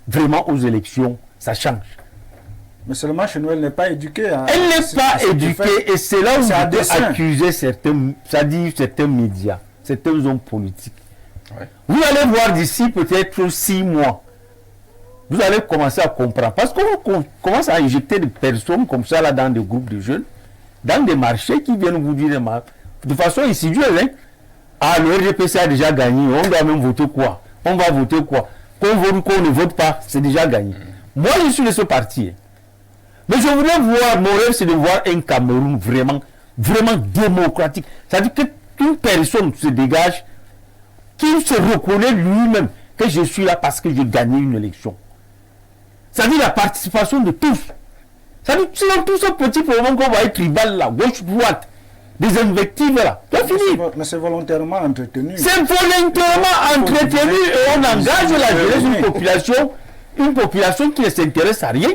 vraiment aux élections, ça change. Mais seulement chez nous, elle n'est pas éduquée. Elle n'est pas éduquée et c'est là où on peut accuser certains médias. c'est un homme politique. Ouais. Vous allez voir d'ici peut-être 6 mois, vous allez commencer à comprendre. Parce qu'on commence à injecter des personnes comme ça là, dans des groupes de jeunes, dans des marchés qui viennent vous dire de façon insidieuse. Hein? Ah, le RGPC a déjà gagné, on doit même voter quoi? On va voter quoi? Qu'on vote ou qu'on ne vote pas, c'est déjà gagné. Moi, je suis de ce parti. Hein. Mais je voulais voir, mon rêve, c'est de voir un Cameroun vraiment, vraiment démocratique. C'est-à-dire qu'une personne se dégage, qui se reconnaît lui-même que je suis là parce que j'ai gagné une élection. C'est-à-dire la participation de tous. C'est-à-dire sinon tout ce petit problème qu'on va être tribal là, gauche-droite, des invectives là, c'est fini. Mais c'est volontairement entretenu. C'est volontairement entretenu et on engage la jeunesse, une population qui ne s'intéresse à rien.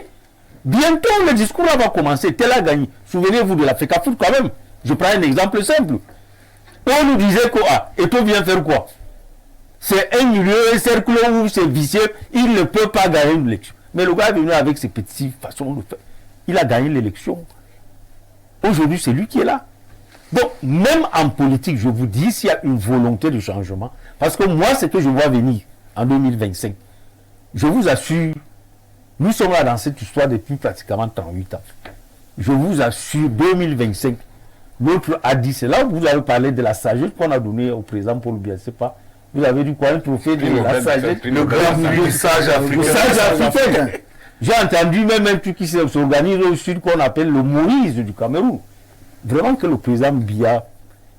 Bientôt le discours va commencer, tel a gagné. Souvenez-vous de la FECAFOOT quand même. Je prends un exemple simple. On nous disait que, et toi viens faire quoi? C'est un milieu, un cercle où c'est vicieux, il ne peut pas gagner une élection. Mais le gars est venu avec ses petites façons de faire. Il a gagné l'élection. Aujourd'hui, c'est lui qui est là. Donc, même en politique, je vous dis, s'il y a une volonté de changement, parce que moi, ce que je vois venir en 2025, je vous assure, nous sommes là dans cette histoire depuis pratiquement 38 ans. Je vous assure, 2025, l'autre a dit, c'est là où vous avez parlé de la sagesse qu'on a donnée au président Paul Biya, c'est pas. Vous avez dit quoi, un trophée de la sagesse, le grand milieu sage africain. J'ai entendu même un truc qui s'organise au sud qu'on appelle le Moïse du Cameroun. Vraiment que le président Biya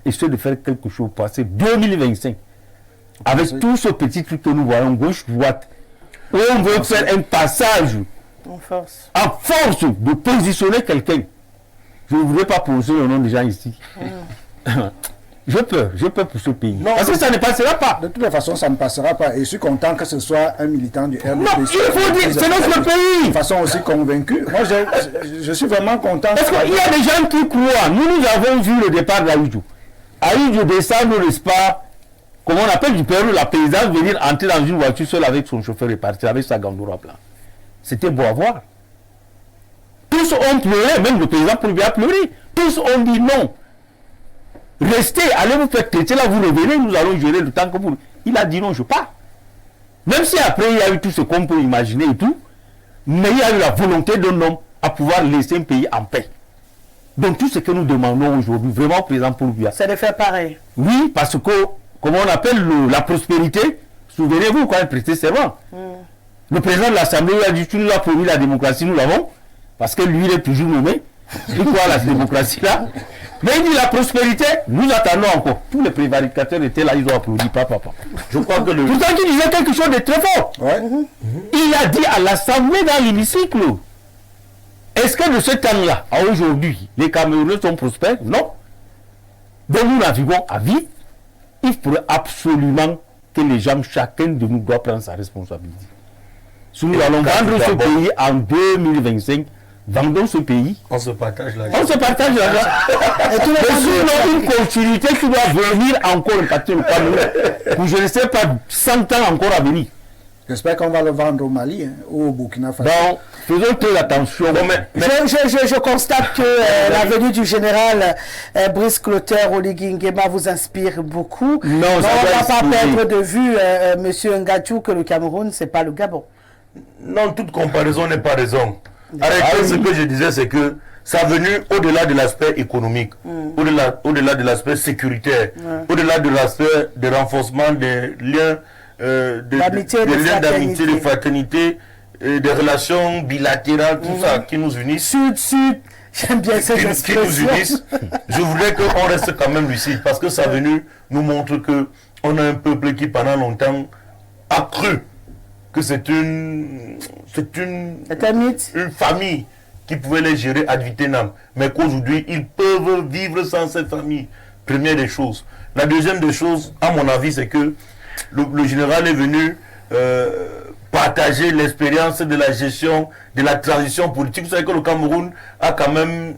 essaie de faire quelque chose pour passer 2025. Avec tout ce petit truc que nous voyons, gauche-droite, où on veut faire un passage en force de positionner quelqu'un. Je ne voudrais pas prononcer le nom des gens ici. Je peux pour ce pays. Non, parce que ça ne passera pas. De toute façon, ça ne passera pas. Et je suis content que ce soit un militant du RDP. Non, il faut dire, c'est notre pays. De façon aussi convaincue. Moi, je suis vraiment content. Parce qu'il y a des gens qui croient. Nous avons vu le départ d'Aïdjou. Aïdjou descend, n'est-ce pas, comment on appelle du Pérou, la paysanne venir entrer dans une voiture seule avec son chauffeur et partir avec sa gandoura blanche. C'était beau à voir. Tous ont pleuré, même le paysan pour lui a pleuré. Tous ont dit non. Restez, allez vous faire traiter là, vous revenez, nous allons gérer le temps que vous... Il a dit non, je pars. Même si après il y a eu tout ce qu'on peut imaginer et tout, mais il y a eu la volonté d'un homme à pouvoir laisser un pays en paix. Donc tout ce que nous demandons aujourd'hui, vraiment au président Paul Biya, c'est de faire pareil. Oui, parce que, comme on appelle la prospérité, souvenez-vous quand il prêtait serment. Le président de l'Assemblée a dit, tu nous as promis la démocratie, nous l'avons, parce que lui il est toujours nommé. C'est quoi la démocratie là? Mais il dit la prospérité, nous attendons encore. Tous les prévaricateurs étaient là, ils ont applaudi, papa. Je crois que le... Pourtant il disait quelque chose de très fort. Ouais. Il a dit à l'Assemblée dans l'hémicycle, est-ce que de ce temps-là à aujourd'hui, les Camerounais sont prospères? Non. Donc nous naviguons à vide. Il faudrait absolument que les gens, chacun de nous doit prendre sa responsabilité. Si nous allons vendre ce pays en 2025, vendons ce pays. On se partage l'argent. On se partage l'argent. Et sinon, une continuité qui doit venir encore impacter le Cameroun. Pour je ne sais pas, 100 ans encore à venir. J'espère qu'on va le vendre au Mali ou au Burkina Faso. Donc, faisons très attention. Je constate que la venue du général Brice Clotaire Oligui Nguema vous inspire beaucoup. Non, on ne va pas perdre de vue, M. Ngadjou, que le Cameroun, ce n'est pas le Gabon. Non, toute comparaison n'est pas raison. Arrêtez, ce que je disais, c'est que sa venue, au-delà de l'aspect économique, au-delà de l'aspect sécuritaire, au-delà de l'aspect de renforcement des liens d'amitié, de fraternité, des relations bilatérales, tout ça qui nous unissent. Sud, j'aime bien cette expression. Qui nous unissent. Je voudrais qu'on reste quand même lucide, parce que sa venue nous montre qu'on a un peuple qui pendant longtemps a cru que c'est une famille qui pouvait les gérer ad vitam, mais qu'aujourd'hui ils peuvent vivre sans cette famille. Première des choses. La deuxième des choses, à mon avis, c'est que le général est venu partager l'expérience de la gestion, de la transition politique. Vous savez que le Cameroun a quand même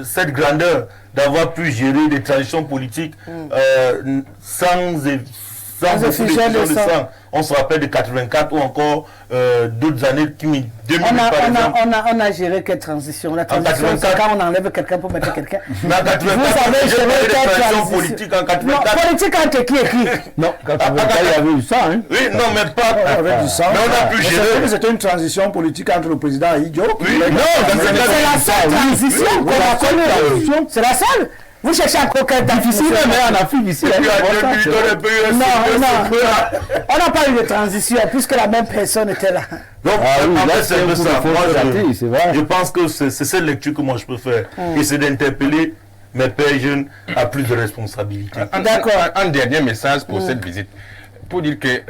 cette grandeur d'avoir pu gérer des transitions politiques sans sang, beaucoup d'effusions de sang. On se rappelle de 84 ou encore d'autres années qui 2000 on a géré quelle transition? La transition, c'est quand on enlève quelqu'un pour mettre quelqu'un. Mais en 84, vous avez géré quelle transition politique en 84? Non, politique entre qui et qui? Non, 84, il y avait du sang. Hein. Oui, non, mais pas avec du sang. Mais on a pu gérer. C'était une transition politique entre le président et Idjo. Oui, non, c'est la seule transition qu'on a connue. C'est la seule. Vous cherchez un coquin difficile, mais en Afrique ici, non, on n'a pas eu de transition puisque la même personne était là. Donc, c'est un peu ça. Je pense que c'est cette lecture que moi je peux faire. Et c'est d'interpeller mes pères jeunes à plus de responsabilités. D'accord. Un dernier message pour cette visite. Pour dire que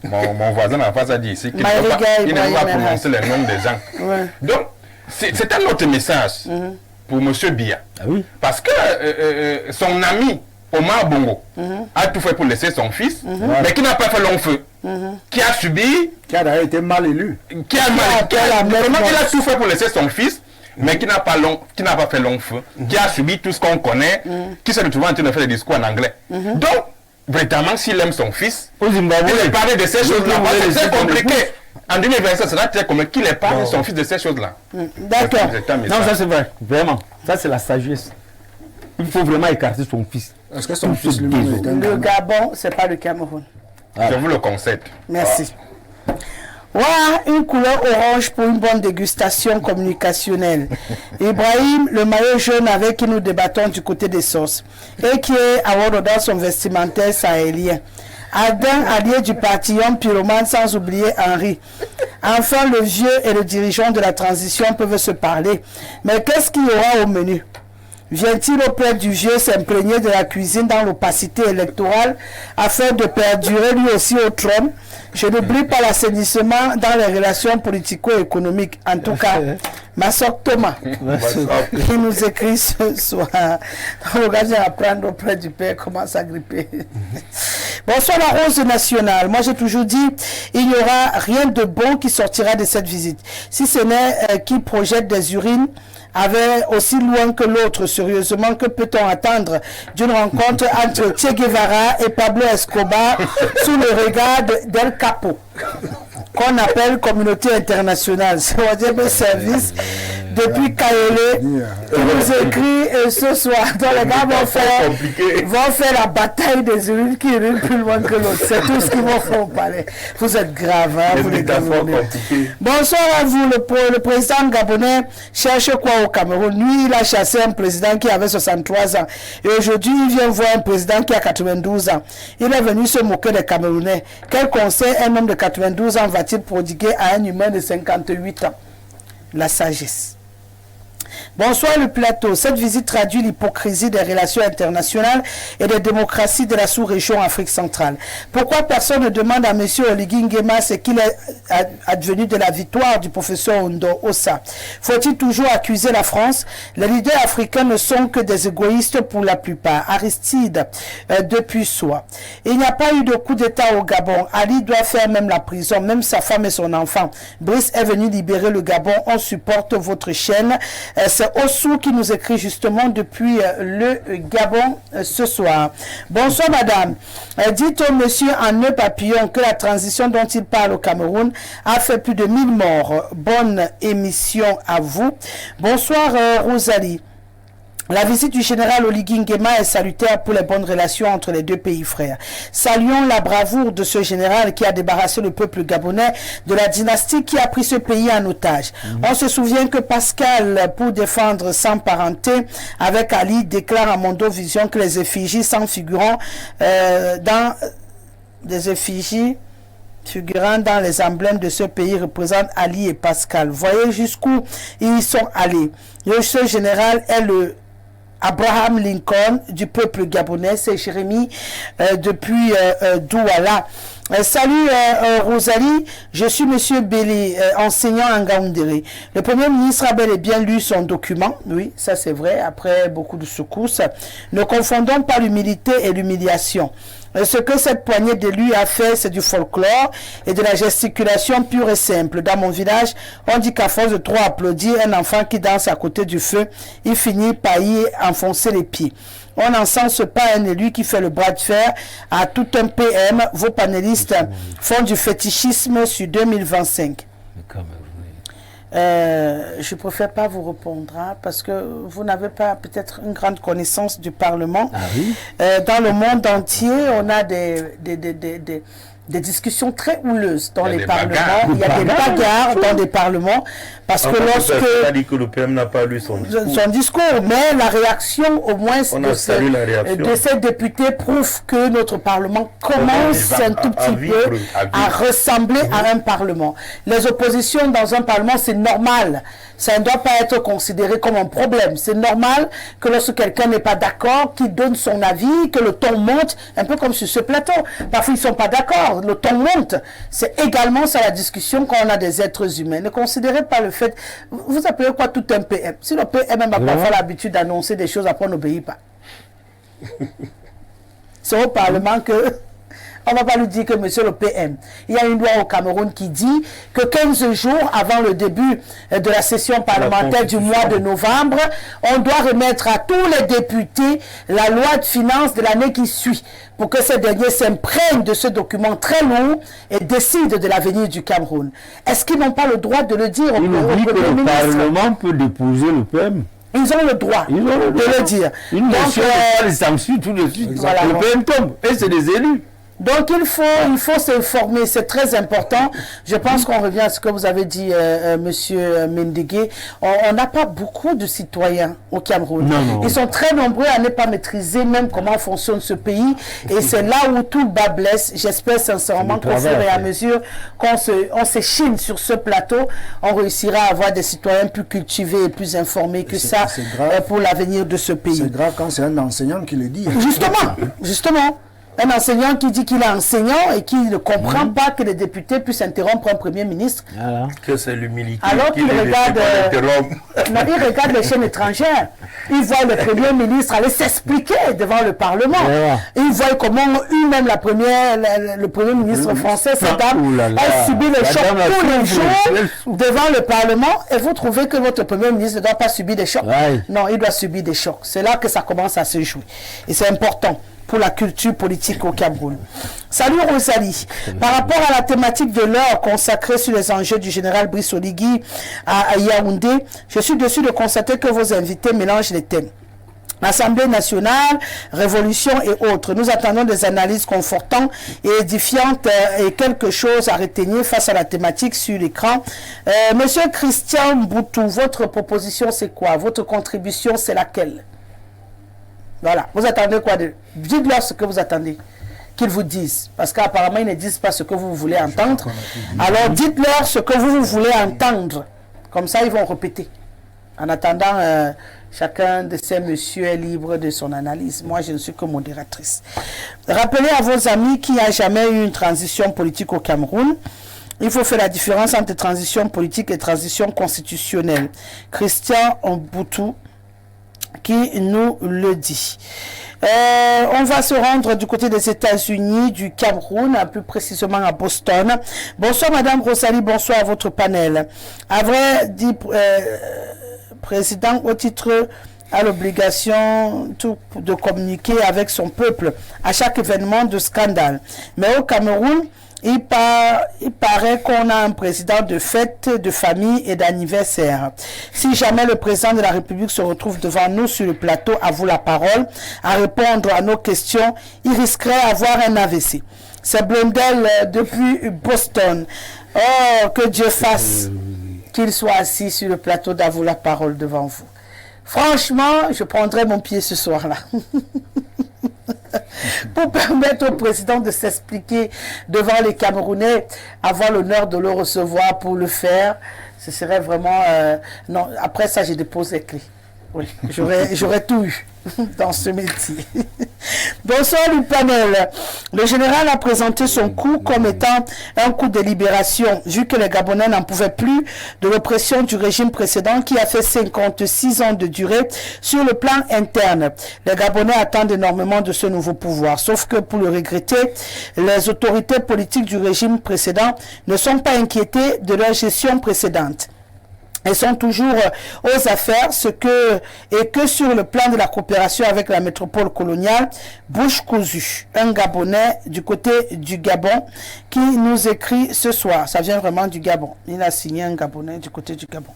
mon voisin en face a dit ici qu'il ne va pas prononcer les noms des gens. Donc, c'est un autre message. Pour M. Biya. Ah oui. Parce que son ami Omar Bongo a tout fait pour laisser son fils, mais qui n'a pas fait long feu. Qui a subi. Qui a d'ailleurs été mal élu. Il a tout fait pour laisser son fils, mais qui n'a pas fait long feu. Qui a subi tout ce qu'on connaît, qui se retrouve en train de faire des discours en anglais. Donc, vraiment, s'il aime son fils, il est parlé de ces choses-là. C'est compliqué. En 2027, c'est là très compliqué qu'il ait parlé son fils de ces choses-là. D'accord. Non, ça c'est vrai. Vraiment. Ça c'est la sagesse. Il faut vraiment écarter son fils. Est-ce que son fils lui-même est un Le Gabon, c'est pas le Cameroun. Je vous le concède. Merci. Voilà, une couleur orange pour une bonne dégustation communicationnelle. Ibrahim, le maillot jaune avec qui nous débattons du côté des sources et qui est à Wado dans son vestimentaire sahélien. Adin, allié du parti homme pyromane, sans oublier Henri. Enfin, le vieux et le dirigeant de la transition peuvent se parler. Mais qu'est-ce qu'il y aura au menu? Vient-il auprès du vieux s'imprégner de la cuisine dans l'opacité électorale afin de perdurer lui aussi au trône? Je n'oublie pas l'assainissement dans les relations politico-économiques. En tout cas, Massok Thomas, qui nous écrit ce soir. L'occasion d'apprendre auprès du père comment s'agripper. Bonsoir la Rose nationale. Moi j'ai toujours dit, il n'y aura rien de bon qui sortira de cette visite. Si ce n'est qui projette des urines avait aussi loin que l'autre. Sérieusement, que peut-on attendre d'une rencontre entre Che Guevara et Pablo Escobar sous le regard d'El Capo, qu'on appelle communauté internationale? C'est un service depuis Kayele. Il nous écrit ce soir. Donc les gars vont faire la bataille des urines qui urine plus loin que l'autre. C'est tout ce qu'ils vont faire au palais. Vous êtes grave, hein, vous les Camerounais. Bonsoir à vous. Le président gabonais cherche quoi au Cameroun? Lui, il a chassé un président qui avait 63 ans. Et aujourd'hui, il vient voir un président qui a 92 ans. Il est venu se moquer des Camerounais. Quel conseil un homme de 92 ans va-t-il prodiguer à un humain de 58 ans? La sagesse. Bonsoir le plateau. Cette visite traduit l'hypocrisie des relations internationales et des démocraties de la sous-région Afrique centrale. Pourquoi personne ne demande à M. Oligui Nguema ce qu'il est advenu de la victoire du professeur Ondo Ossa? Faut-il toujours accuser la France? Les leaders africains ne sont que des égoïstes pour la plupart. Aristide depuis soi. Il n'y a pas eu de coup d'État au Gabon. Ali doit faire même la prison, même sa femme et son enfant. Brice est venu libérer le Gabon. On supporte votre chaîne. C'est Ossou qui nous écrit justement depuis le Gabon ce soir. Bonsoir madame. Dites au monsieur en nœud papillon que la transition dont il parle au Cameroun a fait plus de 1000 morts. Bonne émission à vous. Bonsoir Rosalie. La visite du général Oligui Nguema est salutaire pour les bonnes relations entre les deux pays frères. Saluons la bravoure de ce général qui a débarrassé le peuple gabonais de la dynastie qui a pris ce pays en otage. On se souvient que Pascal, pour défendre sans parenté avec Ali, déclare à Mondovision que les effigies sans figurant dans des effigies figurant dans les emblèmes de ce pays représentent Ali et Pascal. Voyez jusqu'où ils sont allés. Ce général est le Abraham Lincoln du peuple gabonais. C'est Jérémy depuis Douala. Salut Rosalie, je suis Monsieur Bélé, enseignant en Gaoundéré. Le Premier ministre a bel et bien lu son document, oui, ça c'est vrai, après beaucoup de secousses. Ne confondons pas l'humilité et l'humiliation. Ce que cette poignée d'élus a fait, c'est du folklore et de la gesticulation pure et simple. Dans mon village, on dit qu'à force de trop applaudir un enfant qui danse à côté du feu, il finit par y enfoncer les pieds. On n'encense pas un élu qui fait le bras de fer à tout un PM. Vos panélistes font du fétichisme sur 2025. Je préfère pas vous répondre parce que vous n'avez pas peut-être une grande connaissance du Parlement. Ah oui? Dans le monde entier, on a des discussions très houleuses dans les parlements. Il y a des bagarres dans des parlements parce que lorsque... Ça dit que le PM n'a pas lu son discours. Mais la réaction au moins de ces députés prouve que notre Parlement commence un tout petit peu à ressembler à un Parlement. Les oppositions dans un Parlement, c'est normal. Ça ne doit pas être considéré comme un problème. C'est normal que lorsque quelqu'un n'est pas d'accord, qu'il donne son avis, que le ton monte, un peu comme sur ce plateau. Parfois, ils ne sont pas d'accord, le ton monte. C'est également ça la discussion quand on a des êtres humains. Ne considérez pas le fait... Vous appelez quoi tout un PM? Si le PM a parfois l'habitude d'annoncer des choses, après on n'obéit pas. C'est au Parlement que... On ne va pas lui dire que monsieur le PM. Il y a une loi au Cameroun qui dit que 15 jours avant le début de la session parlementaire du mois de novembre, on doit remettre à tous les députés la loi de finances de l'année qui suit pour que ces derniers s'imprègnent de ce document très lourd et décident de l'avenir du Cameroun. Est-ce qu'ils n'ont pas le droit de le dire au Premier ministre? Le Parlement peut déposer le PM. Ils ont le droit de le dire. Une motion les sanctions tout de suite. Voilà, le PM tombe et c'est des élus. Donc il faut s'informer, c'est très important. Je pense qu'on revient à ce que vous avez dit, monsieur Mendegué. On n'a pas beaucoup de citoyens au Cameroun. Non. Ils sont très nombreux à ne pas maîtriser même comment fonctionne ce pays. Et c'est là où tout le bas blesse. J'espère sincèrement qu'au fur et à mesure qu'on s'échine sur ce plateau, on réussira à avoir des citoyens plus cultivés et plus informés que ça pour l'avenir de ce pays. C'est grave quand c'est un enseignant qui le dit. Justement. Un enseignant qui dit qu'il est enseignant et qui ne comprend pas que les députés puissent interrompre un Premier ministre. Voilà. Que c'est l'humilité. Alors qu'il regarde, il regarde les chaînes étrangères. Il voit le Premier ministre aller s'expliquer devant le Parlement. Voilà. Il voit comment même le Premier ministre français, cette dame, elle subit le choc tous les jours devant le Parlement. Et vous trouvez que votre Premier ministre ne doit pas subir des chocs? Non, il doit subir des chocs. C'est là que ça commence à se jouer. Et c'est important pour la culture politique au Cameroun. Salut Rosalie. Par rapport à la thématique de l'heure consacrée sur les enjeux du général Brice Oligui à Yaoundé, je suis dessus de constater que vos invités mélangent les thèmes. Assemblée nationale, révolution et autres. Nous attendons des analyses confortantes et édifiantes et quelque chose à retenir face à la thématique sur l'écran. Monsieur Christian Boutou, votre proposition c'est quoi? Votre contribution c'est laquelle? Voilà, vous attendez quoi de... Dites-leur ce que vous attendez qu'ils vous disent, parce qu'apparemment ils ne disent pas ce que vous voulez entendre. Alors dites-leur ce que vous voulez entendre, comme ça ils vont répéter. En attendant, chacun de ces messieurs est libre de son analyse. Moi je ne suis que modératrice. Rappelez à vos amis qu'il n'y a jamais eu une transition politique au Cameroun. Il faut faire la différence entre transition politique et transition constitutionnelle. Christian Mboutou qui nous le dit. On va se rendre du côté des États-Unis, du Cameroun, plus précisément à Boston. Bonsoir Madame Rosalie, bonsoir à votre panel. À vrai dit, président au titre a l'obligation de communiquer avec son peuple à chaque événement de scandale. Mais au Cameroun, il paraît qu'on a un président de fête, de famille et d'anniversaire. Si jamais le président de la République se retrouve devant nous sur le plateau, à vous la parole, à répondre à nos questions, il risquerait d'avoir un AVC. C'est Blondel depuis Boston. Oh, que Dieu fasse qu'il soit assis sur le plateau d'à vous la parole devant vous. Franchement, je prendrai mon pied ce soir-là. Pour permettre au président de s'expliquer devant les Camerounais, avoir l'honneur de le recevoir pour le faire, ce serait vraiment... non, après ça, je dépose les clés. Oui, j'aurais tout eu dans ce métier. Bonsoir le panel. Le général a présenté son coup comme étant un coup de libération, vu que les Gabonais n'en pouvaient plus de l'oppression du régime précédent qui a fait 56 ans de durée sur le plan interne. Les Gabonais attendent énormément de ce nouveau pouvoir, sauf que pour le regretter, les autorités politiques du régime précédent ne sont pas inquiétées de leur gestion précédente. Elles sont toujours aux affaires, et que sur le plan de la coopération avec la métropole coloniale, bouche cousue. Un Gabonais du côté du Gabon qui nous écrit ce soir. Ça vient vraiment du Gabon. Il a signé un Gabonais du côté du Gabon.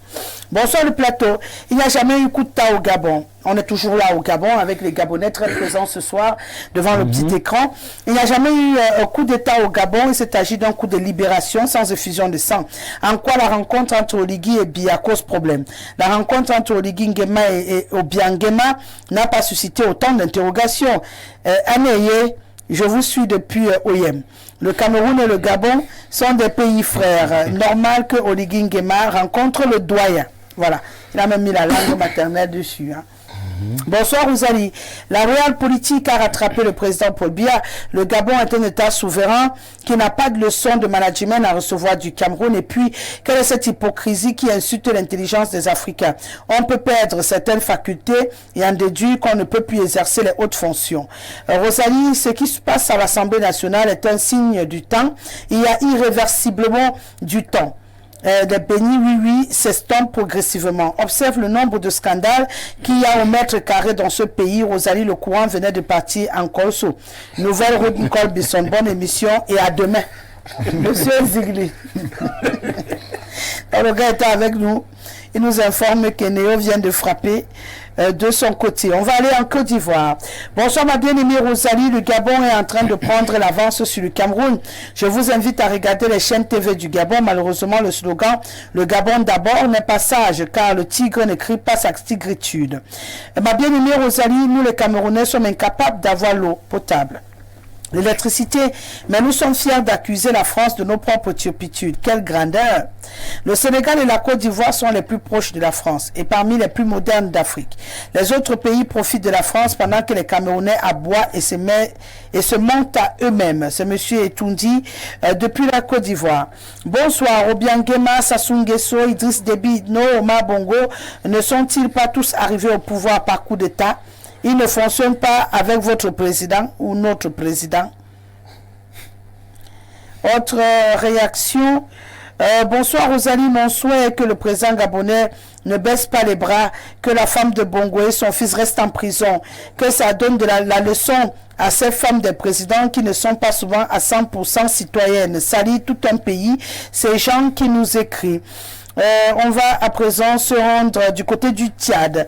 Bonsoir le plateau. Il n'y a jamais eu coup de tas au Gabon. On est toujours là au Gabon avec les Gabonais très présents ce soir devant le petit écran. Il n'y a jamais eu un coup d'État au Gabon. Il s'est agi d'un coup de libération sans effusion de sang. En quoi la rencontre entre Oligui et Biya cause problème? La rencontre entre Oligui Nguema et Obiangema n'a pas suscité autant d'interrogations. Aneye, je vous suis depuis OIM. Le Cameroun et le Gabon sont des pays frères. Normal que Oligui Nguema rencontre le doyen. Voilà. Il a même mis la langue maternelle dessus. Hein. Bonsoir Rosalie. La réelle politique a rattrapé le président Paul Biya. Le Gabon est un État souverain qui n'a pas de leçon de management à recevoir du Cameroun. Et puis, quelle est cette hypocrisie qui insulte l'intelligence des Africains? On peut perdre certaines facultés et en déduire qu'on ne peut plus exercer les hautes fonctions. Rosalie, ce qui se passe à l'Assemblée nationale est un signe du temps. Il y a irréversiblement du temps. Des bénis oui s'estompent progressivement. Observe le nombre de scandales qu'il y a au mètre carré dans ce pays. Rosalie Le Courant venait de partir en Corso. Nouvelle route Nicole Bisson. Bonne émission et à demain. Monsieur Zigli. Le gars était avec nous. Il nous informe que Néo vient de frapper de son côté. On va aller en Côte d'Ivoire. Bonsoir ma bien-aimée Rosalie, le Gabon est en train de prendre l'avance sur le Cameroun. Je vous invite à regarder les chaînes TV du Gabon. Malheureusement, le slogan « Le Gabon d'abord » n'est pas sage, car le tigre ne crie pas sa tigritude. Ma bien-aimée Rosalie, nous les Camerounais sommes incapables d'avoir l'eau potable. L'électricité, mais nous sommes fiers d'accuser la France de nos propres turpitudes. Quelle grandeur! Le Sénégal et la Côte d'Ivoire sont les plus proches de la France et parmi les plus modernes d'Afrique. Les autres pays profitent de la France pendant que les Camerounais aboient et se mentent à eux-mêmes. C'est M. Etoundi depuis la Côte d'Ivoire. Bonsoir, Obiangema, Sassou Nguesso, Idriss Déby, Omar Bongo, ne sont-ils pas tous arrivés au pouvoir par coup d'État? Il ne fonctionne pas avec votre président ou notre président. Autre réaction. Bonsoir Rosalie, mon souhait est que le président gabonais ne baisse pas les bras, que la femme de Bongo et son fils restent en prison, que ça donne de la leçon à ces femmes des présidents qui ne sont pas souvent à 100% citoyennes. Salut tout un pays, ces gens qui nous écrivent. On va à présent se rendre du côté du Tchad.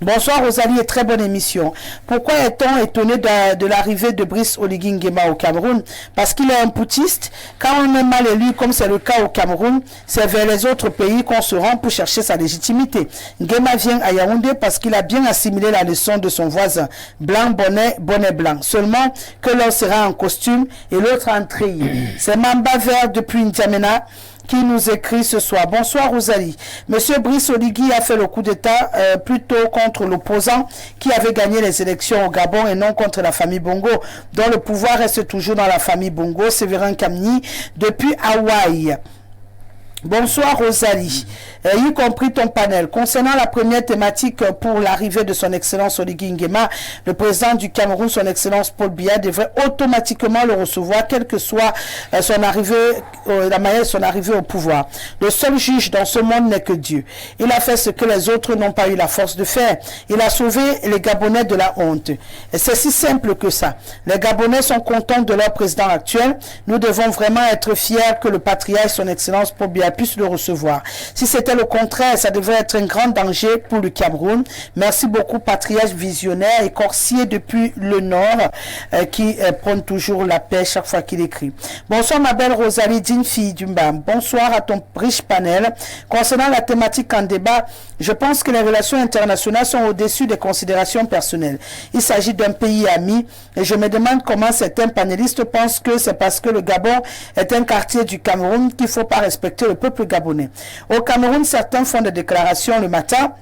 Bonsoir Rosalie et très bonne émission. Pourquoi est-on étonné de l'arrivée de Brice Oligui Nguema au Cameroun? Parce qu'il est un putiste. Quand on est mal élu, comme c'est le cas au Cameroun, c'est vers les autres pays qu'on se rend pour chercher sa légitimité. Nguema vient à Yaoundé parce qu'il a bien assimilé la leçon de son voisin. Blanc, bonnet, bonnet blanc. Seulement que l'un sera en costume et l'autre en treillis. C'est Mamba Vert depuis N'Djamena qui nous écrit ce soir. Bonsoir Rosalie. Monsieur Brice Oligui a fait le coup d'État plutôt contre l'opposant qui avait gagné les élections au Gabon et non contre la famille Bongo, dont le pouvoir reste toujours dans la famille Bongo. Séverin Kamni depuis Hawaï. Bonsoir Rosalie, y compris ton panel. Concernant la première thématique pour l'arrivée de son Excellence Oligui Nguema, le président du Cameroun, son Excellence Paul Biya, devrait automatiquement le recevoir, quelle que soit son arrivée, la manière de son arrivée au pouvoir. Le seul juge dans ce monde n'est que Dieu. Il a fait ce que les autres n'ont pas eu la force de faire. Il a sauvé les Gabonais de la honte. Et c'est si simple que ça. Les Gabonais sont contents de leur président actuel. Nous devons vraiment être fiers que le patriarche, son Excellence Paul Biya, puisse le recevoir. Si c'était le contraire, ça devrait être un grand danger pour le Cameroun. Merci beaucoup, patriarche visionnaire et corsier depuis le Nord, qui prône toujours la paix chaque fois qu'il écrit. Bonsoir ma belle Rosalie, digne fille du Mbam. Bonsoir à ton riche panel. Concernant la thématique en débat, je pense que les relations internationales sont au-dessus des considérations personnelles. Il s'agit d'un pays ami et je me demande comment certains panélistes pensent que c'est parce que le Gabon est un quartier du Cameroun qu'il ne faut pas respecter le peuple gabonais. Au Cameroun, certains font des déclarations le matin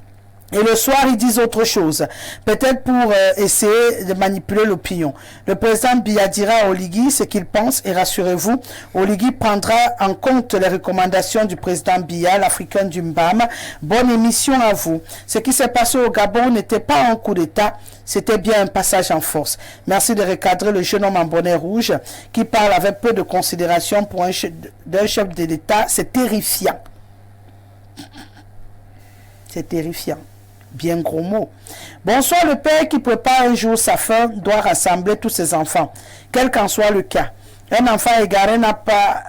Et le soir, ils disent autre chose, peut-être pour essayer de manipuler l'opinion. Le président Biya dira à Oligui ce qu'il pense et rassurez-vous, Oligui prendra en compte les recommandations du président Biya, l'Africain du Mbam. Bonne émission à vous. Ce qui s'est passé au Gabon n'était pas un coup d'État, c'était bien un passage en force. Merci de recadrer le jeune homme en bonnet rouge qui parle avec peu de considération pour d'un chef de l'État. C'est terrifiant. C'est terrifiant. Bien gros mot. Bonsoir, le père qui prépare un jour sa fin doit rassembler tous ses enfants, quel qu'en soit le cas. Un enfant égaré n'a pas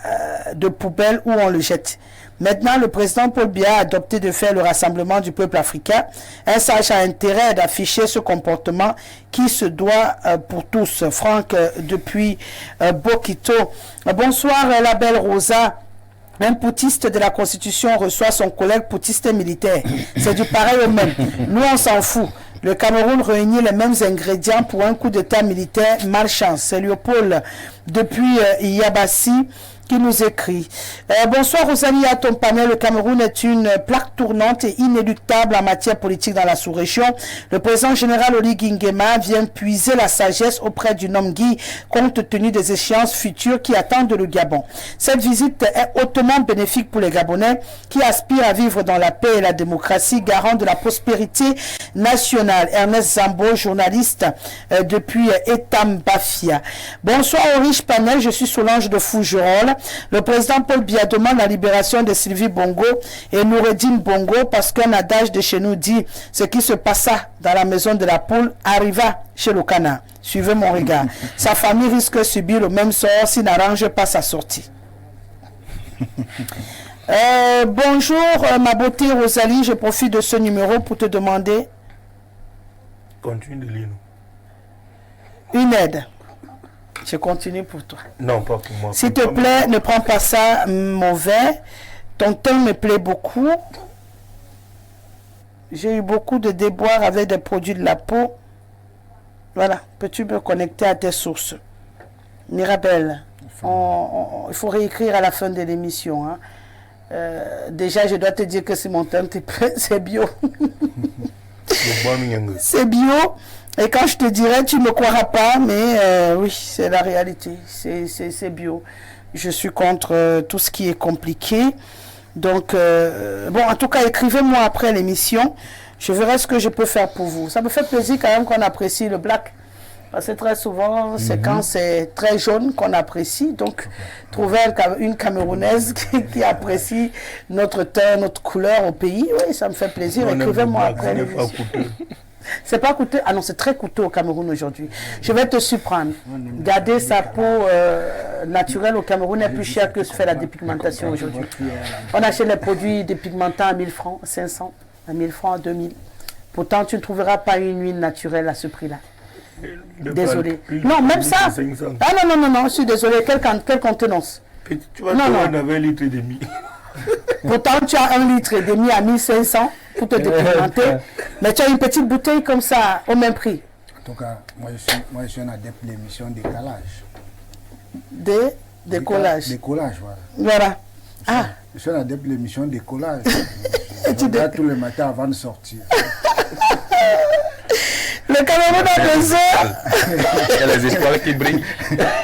de poubelle où on le jette. Maintenant, le président Paul Biya a adopté de faire le rassemblement du peuple africain. Un sage a intérêt d'afficher ce comportement qui se doit pour tous. Franck, depuis Bokito. Bonsoir, la belle Rosa. Un poutiste de la Constitution reçoit son collègue poutiste militaire. C'est du pareil au même. Nous, on s'en fout. Le Cameroun réunit les mêmes ingrédients pour un coup d'état militaire. Malchance. C'est Léopold depuis Yabassi qui nous écrit. Bonsoir Rosalie, à ton panel. Le Cameroun est une plaque tournante et inéluctable en matière politique dans la sous-région. Le président général Oligui Nguema vient puiser la sagesse auprès du Nomgui compte tenu des échéances futures qui attendent le Gabon. Cette visite est hautement bénéfique pour les Gabonais qui aspirent à vivre dans la paix et la démocratie, garant de la prospérité nationale. Ernest Zambo, journaliste depuis Etambafia. Bonsoir au riche panel, je suis Solange de Fougerolles. Le président Paul Biya demande la libération de Sylvie Bongo et Noureddine Bongo parce qu'un adage de chez nous dit ce qui se passa dans la maison de la poule arriva chez le canard. Suivez mon regard. Sa famille risque de subir le même sort s'il n'arrange pas sa sortie. Bonjour ma beauté Rosalie, je profite de ce numéro pour te demander Continue de lire. une aide. Je continue pour toi. Non, pas pour moi. S'il te plaît, ne prends pas ça mauvais. Ton teint me plaît beaucoup. J'ai eu beaucoup de déboires avec des produits de la peau. Voilà. Peux-tu me connecter à tes sources? Mirabelle, il faut réécrire à la fin de l'émission. Hein. Déjà, je dois te dire que si mon teint te plaît, c'est bio. C'est bio. Et quand je te dirai, tu ne me croiras pas, mais oui, c'est la réalité. C'est bio. Je suis contre tout ce qui est compliqué. Donc, bon, en tout cas, écrivez-moi après l'émission. Je verrai ce que je peux faire pour vous. Ça me fait plaisir quand même qu'on apprécie le black. Parce que très souvent, c'est quand c'est très jaune qu'on apprécie. Donc, trouver une Camerounaise qui apprécie notre teint, notre couleur au pays, oui, ça me fait plaisir. Écrivez-moi après l'émission. C'est pas coûteux. Ah non, c'est très coûteux au Cameroun aujourd'hui. Je vais te surprendre. Garder sa peau naturelle au Cameroun est plus cher que se faire la dépigmentation aujourd'hui. On achète les produits dépigmentants à 1000 francs, 500, à 1000 francs, à 2000. Pourtant, tu ne trouveras pas une huile naturelle à ce prix-là. Désolé. Non, même ça. Ah non, je suis désolé. Quelle contenance? Tu vas trouver un litre et demi. Pourtant, tu as 1,5 litre à 1500 pour te dépigmenter. Mais tu as une petite bouteille comme ça, au même prix. En tout cas, moi je suis un adepte de l'émission décalage. Décollage. Décollage, voilà. Voilà. Ah. Je suis un adepte de l'émission décollage. Je regarde tous les matins avant de sortir. Le Cameroun a besoin. Il y a les étoiles qui brillent.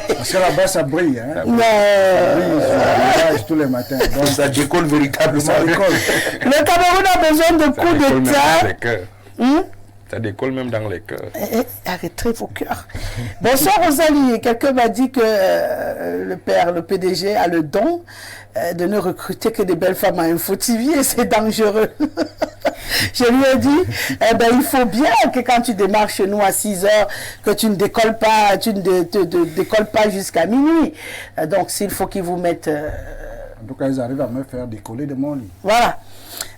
Parce que là-bas, ça brille. Hein? Non. Ça brille sur le tous les matins. Donc, Ça décolle véritablement. ça décolle. Le Cameroun a besoin de coups d'État. Ça décolle même dans les cœurs. Arrêtez vos cœurs. Bonsoir Rosalie. Quelqu'un m'a dit que le PDG, a le don de ne recruter que des belles femmes à Info TV et c'est dangereux. Je lui ai dit, il faut bien que quand tu démarres chez nous à 6 heures, que tu ne décolles pas, décolles pas jusqu'à minuit. Donc s'il faut qu'ils vous mettent... En tout cas, ils arrivent à me faire décoller de mon lit. Voilà.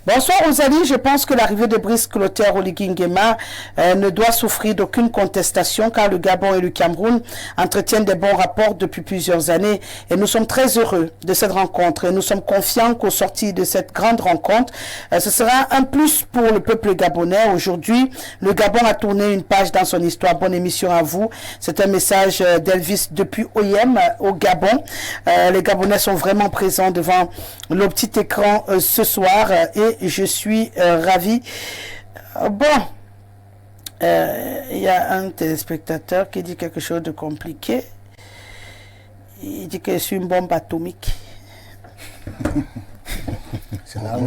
Bonsoir Rosalie, je pense que l'arrivée de Brice Clotaire Oligui Nguema ne doit souffrir d'aucune contestation car le Gabon et le Cameroun entretiennent des bons rapports depuis plusieurs années et nous sommes très heureux de cette rencontre et nous sommes confiants qu'au sortir de cette grande rencontre, ce sera un plus pour le peuple gabonais. Aujourd'hui, le Gabon a tourné une page dans son histoire. Bonne émission à vous. C'est un message d'Elvis depuis Oyem au Gabon. Les Gabonais sont vraiment présents devant le petit écran ce soir et je suis ravi Bon, il y a un téléspectateur qui dit quelque chose de compliqué. Il dit que c'est une bombe atomique. C'est l'arme